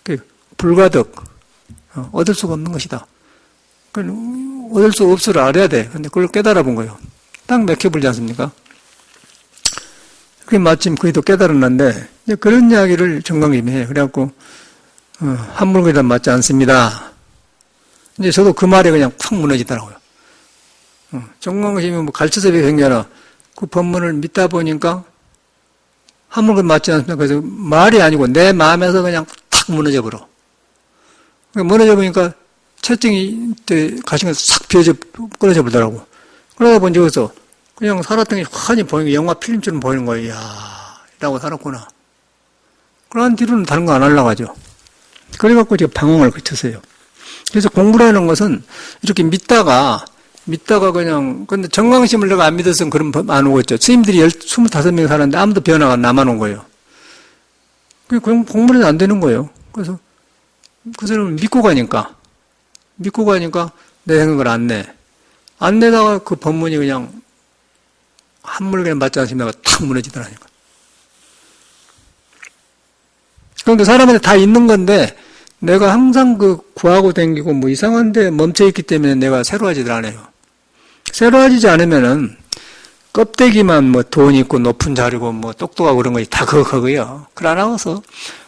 그 불가덕, 얻을 수가 없는 것이다. 얻을 수 없으를 알아야 돼. 근데 그걸 깨달아 본 거예요. 딱 맥혀버리지 않습니까? 그게 마침 그이도 깨달았는데, 이제 그런 이야기를 정강님이 해요. 그래갖고, 한 물건이라 맞지 않습니다. 이제 저도 그 말에 그냥 팍 무너지더라고요. 정강심이 뭐 가르쳐서 생겨나 그 법문을 믿다 보니까 한 물건 맞지 않습니다. 그래서 말이 아니고 내 마음에서 그냥 탁 무너져 버려. 무너져 보니까 채증이 가시가 싹 비어져, 끊어져 버리더라고. 그러다 보니 여기서 그냥 살았던 게 환히 보이는 거, 영화 필름처럼 보이는 거예요. 이야, 이라고 살았구나. 그런 뒤로는 다른 거 안 하려고 하죠. 그래갖고 제가 방황을 거쳤어요. 그래서 공부라는 것은 이렇게 믿다가 그냥, 근데 정강심을 내가 안 믿었으면 그럼 안 오겠죠. 스님들이 25명 살았는데 아무도 변화가 나만 온 거예요. 공부는 안 되는 거예요. 그래서 그 사람을 믿고 가니까 내 생각을 안 내. 안 내다가 그 법문이 그냥 한물그냥 맞지 않습니까? 탁 무너지더라니까. 그러니까 사람한테 다 있는 건데, 내가 항상 구하고 댕기고 뭐 이상한데 멈춰있기 때문에 내가 새로워지질 않아요. 새로워지지 않으면은 껍데기만 뭐 돈 있고 높은 자리고 뭐 똑똑하고 그런 것이 다 그거예요. 그러나서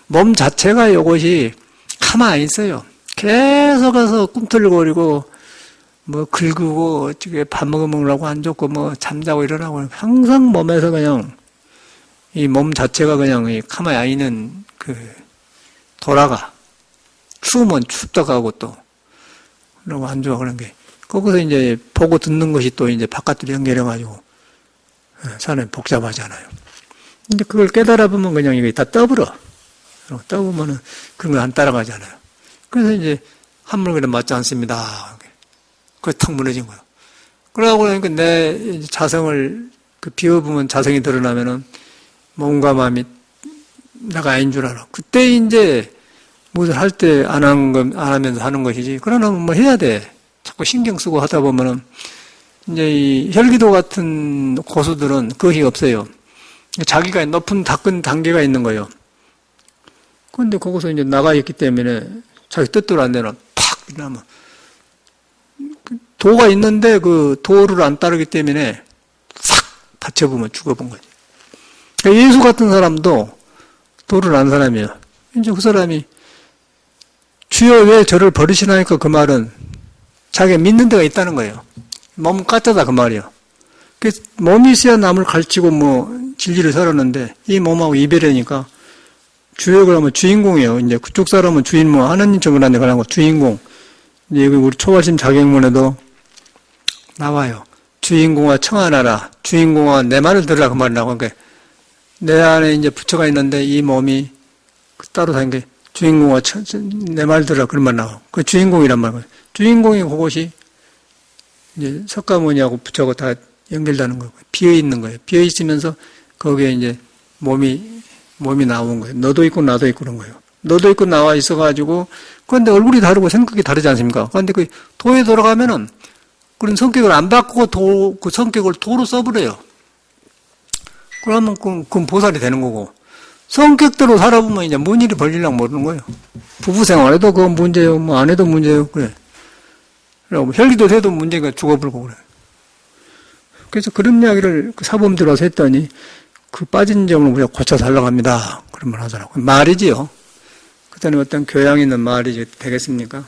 몸 자체가 이것이 가만히 안 있어요. 계속해서 꿈틀거리고 뭐 긁고 어떻게 밥 먹으려고 안 좋고 뭐 잠자고 일어나고 항상 몸에서 그냥 이 몸 자체가 그냥 가만히 안 있는 돌아가. 추우면 춥다고 하고 또 그러고 안 좋아 그런 게 거기서 이제 보고 듣는 것이 또 이제 바깥으로 연결해가지고 사람이 복잡하잖아요. 근데 그걸 깨달아 보면 그냥 이게 다 떠버려. 떠보면은 그런 걸 안 따라가잖아요. 그래서 이제 한물그릇 맞지 않습니다. 그게 탁 무너진 거예요. 그러고 그러니까 내 자성을 비워보면 자성이 드러나면은 몸과 마음이 내가 아닌 줄 알아. 그때 이제 무엇을 할 때 안 하면서 하는 것이지. 그러나 뭐 해야 돼. 자꾸 신경 쓰고 하다 보면은 이제 이 혈기도 같은 고수들은 그것이 없어요. 자기가 높은 단계가 있는 거예요. 그런데 거기서 이제 나가 있기 때문에 자기 뜻대로 안 되나 팍 이러면 도가 있는데 그 도를 안 따르기 때문에 싹 받쳐보면 죽어본 거지. 예수 같은 사람도 도를 안 사람이에요. 이제 그 사람이 주여 왜 저를 버리시나니까 그 말은 자기가 믿는 데가 있다는 거예요. 몸 까짜다 그 말이에요. 몸이 있어야 남을 가르치고 뭐 진리를 설하는데 이 몸하고 이별이니까 주여 그러면 주인공이에요. 이제 그쪽 사람은 주인 뭐 하나님처럼 하는데 그런 거 주인공. 이제 우리 초발심 자격문에도 나와요. 주인공아 청하나라. 주인공아 내 말을 들으라 그 말이라고. 그러니까 내 안에 이제 부처가 있는데 이 몸이 따로 다닌 게 주인공아 내 말 들으라 그런 말 나와. 그 주인공이란 말이에요. 주인공이 그것이 이제 석가모니하고 부처가 다 연결되는 거고 비어 있는 거예요. 비어 있으면서 거기에 이제 몸이 나온 거예요. 너도 있고 나도 있고 그런 거예요. 너도 있고 나와 있어가지고 그런데 얼굴이 다르고 생각이 다르지 않습니까? 그런데 그 도에 들어가면은 그런 성격을 안 바꾸고 그 성격을 도로 써버려요. 그러면 그건 보살이 되는 거고 성격대로 살아보면 이제 뭔 일이 벌리려고 모르는 거예요. 부부 생활에도 그건 문제예요. 뭐 안 해도 문제예요. 그래. 그리고 혈기도 해도 문제가 죽어버리고 그래. 그래서 그런 이야기를 사범들 와서 했더니 그 빠진 점을 우리가 고쳐 살라고 합니다. 그런 말 하더라고요. 말이지요. 그때는 어떤 교양 있는 말이 되겠습니까?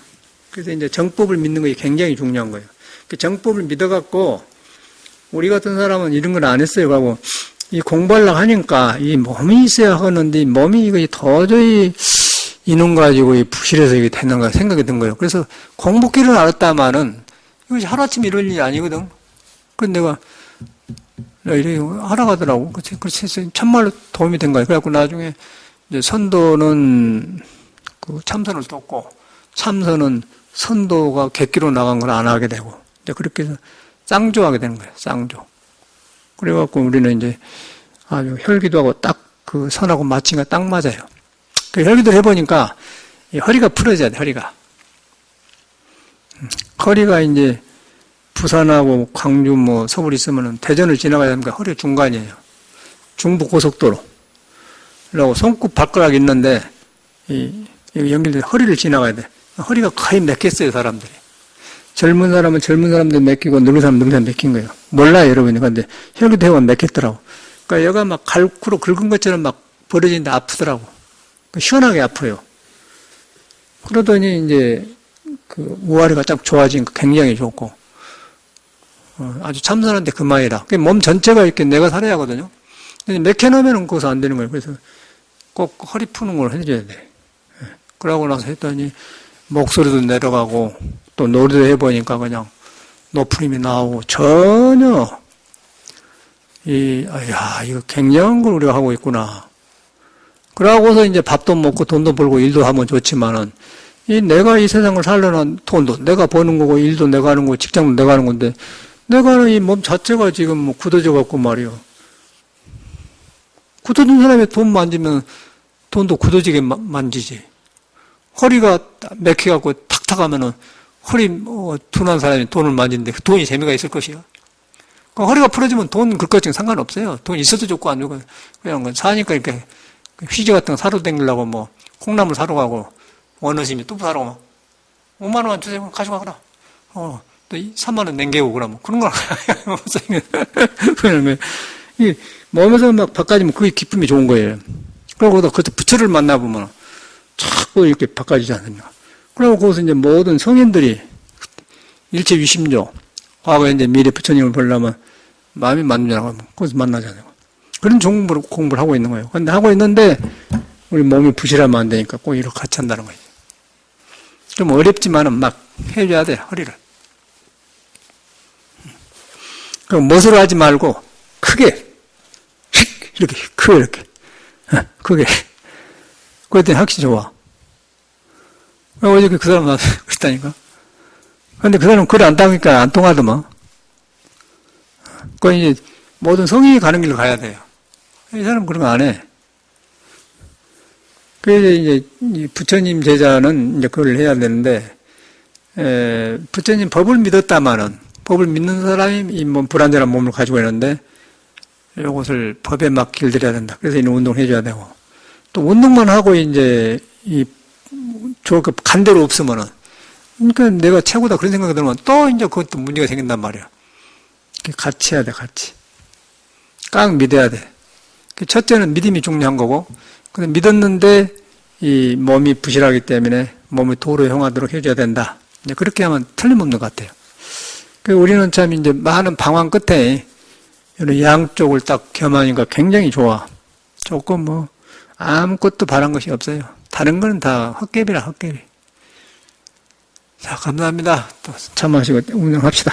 그래서 이제 정법을 믿는 것이 굉장히 중요한 거예요. 그 정법을 믿어갖고 우리 같은 사람은 이런 걸 안 했어요. 하고 이 공부하려고 하니까 이 몸이 있어야 하는데 몸이 이거 도저히 이놈 가지고 부실해서 이게 되는가 생각이 든 거예요. 그래서 공부기를 알았다마는 이것이 하루아침 이럴 일이 아니거든. 그런데 내가 이렇게 하라고 하더라고. 그래서 참말로 도움이 된 거예요. 그래갖고 나중에 이제 선도는 그 참선을 떴고 참선은 선도가 객기로 나간 걸 안 하게 되고 이제 그렇게 해서 쌍조하게 되는 거예요. 쌍조. 그래갖고 우리는 이제 아주 혈기도 하고 딱 그 선하고 마침과 딱 맞아요. 그 혈기도를 해보니까 이 허리가 풀어져야 돼, 허리가. 허리가 이제 부산하고 광주 뭐 서울 있으면은 대전을 지나가야 하니까 허리가 중간이에요. 중부 고속도로. 그리고 손끝 발가락이 있는데 여기 연결돼 허리를 지나가야 돼. 허리가 거의 맥혔어요, 사람들이. 젊은 사람은 젊은 사람들 맥히고 늙은 사람은 늙은 사람 맥힌 거예요. 몰라요, 여러분이. 근데 혈기도 해보면 맥혔더라고. 그러니까 여기가 막 갈쿠로 긁은 것처럼 막 벌어지는데 아프더라고. 시원하게 아파요. 그러더니 이제 그 우아리가 딱 좋아지니까 굉장히 좋고 아주 참선한데 그만이라. 몸 전체가 이렇게 내가 살아야 하거든요. 근데 맥혀놓으면 그것은 안 되는 거예요. 그래서 꼭 허리 푸는 걸 해줘야 돼. 그러고 나서 했더니 목소리도 내려가고 또 노래도 해보니까 그냥 높은 힘이 나오고 전혀 이거 굉장한 걸 우리가 하고 있구나. 그러고서 이제 밥도 먹고 돈도 벌고 일도 하면 좋지만은, 내가 이 세상을 살려는 돈도 내가 버는 거고, 일도 내가 하는 거고, 직장도 내가 하는 건데, 내가 하는 이 몸 자체가 지금 뭐 굳어져 갖고 말이요. 굳어진 사람이 돈 만지면 돈도 굳어지게 만지지. 허리가 맥혀갖고 탁탁 하면은 허리 둔한 사람이 돈을 만지는데 그 돈이 재미가 있을 것이요. 허리가 풀어지면 돈 그것증 상관없어요. 돈 있어도 좋고 안 좋고 그냥 사니까 이렇게 휘저 같은 거 사러 다니려고 뭐 콩나물 사러 가고 어느 심이 뚜부 사러 가면 5만 원만 주세요. 가져가거라. 또 3만 원 남기고 그러면 그런 거 그러면 이 몸에서 막 바꿔지면 그게 기쁨이 좋은 거예요. 그러고 그때 부처를 만나보면 자꾸 이렇게 바꿔지지 않습니까? 그리고 거기서 이제 모든 성인들이 일체 유심조, 과거에 이제 미래 부처님을 보려면 마음이 만족하고 거기서 만나잖아요. 그런 공부를 하고 있는 거예요. 근데 하고 있는데 우리 몸이 부실하면 안 되니까 꼭 이렇게 같이 한다는 거예요. 좀 어렵지만은 막 해줘야 돼, 허리를. 그럼 멋으로 하지 말고 크게, 이렇게, 크게 이렇게. 크게. 그랬더니 확실히 좋아. 어저께 그 사람 나한테 그랬다니까. 근데 그 사람은 글 안 따니까 안 통하더만. 그 이제 모든 성인이 가는 길로 가야 돼요. 이 사람은 그런 거 안 해. 그래서 이제 부처님 제자는 이제 그걸 해야 되는데, 부처님 법을 믿었다마는, 법을 믿는 사람이 이 불완전한 몸을 가지고 있는데, 이것을 법에 막 길들여야 된다. 그래서 이 운동을 해줘야 되고, 또 운동만 하고 이제 간대로 없으면은, 그러니까 내가 최고다 그런 생각이 들면 또 이제 그것도 문제가 생긴단 말이야. 같이 해야 돼, 같이. 꽉 믿어야 돼. 첫째는 믿음이 중요한 거고, 근데 믿었는데 이 몸이 부실하기 때문에 몸이 도로 형하도록 해줘야 된다. 이제 그렇게 하면 틀림없는 것 같아요. 우리는 참 이제 많은 방황 끝에 이런 양쪽을 딱 겸하니까 굉장히 좋아. 조금 아무것도 바란 것이 없어요. 다른 거는 다 헛개비라, 헛개비. 자, 감사합니다. 또 차 마시고 운영합시다.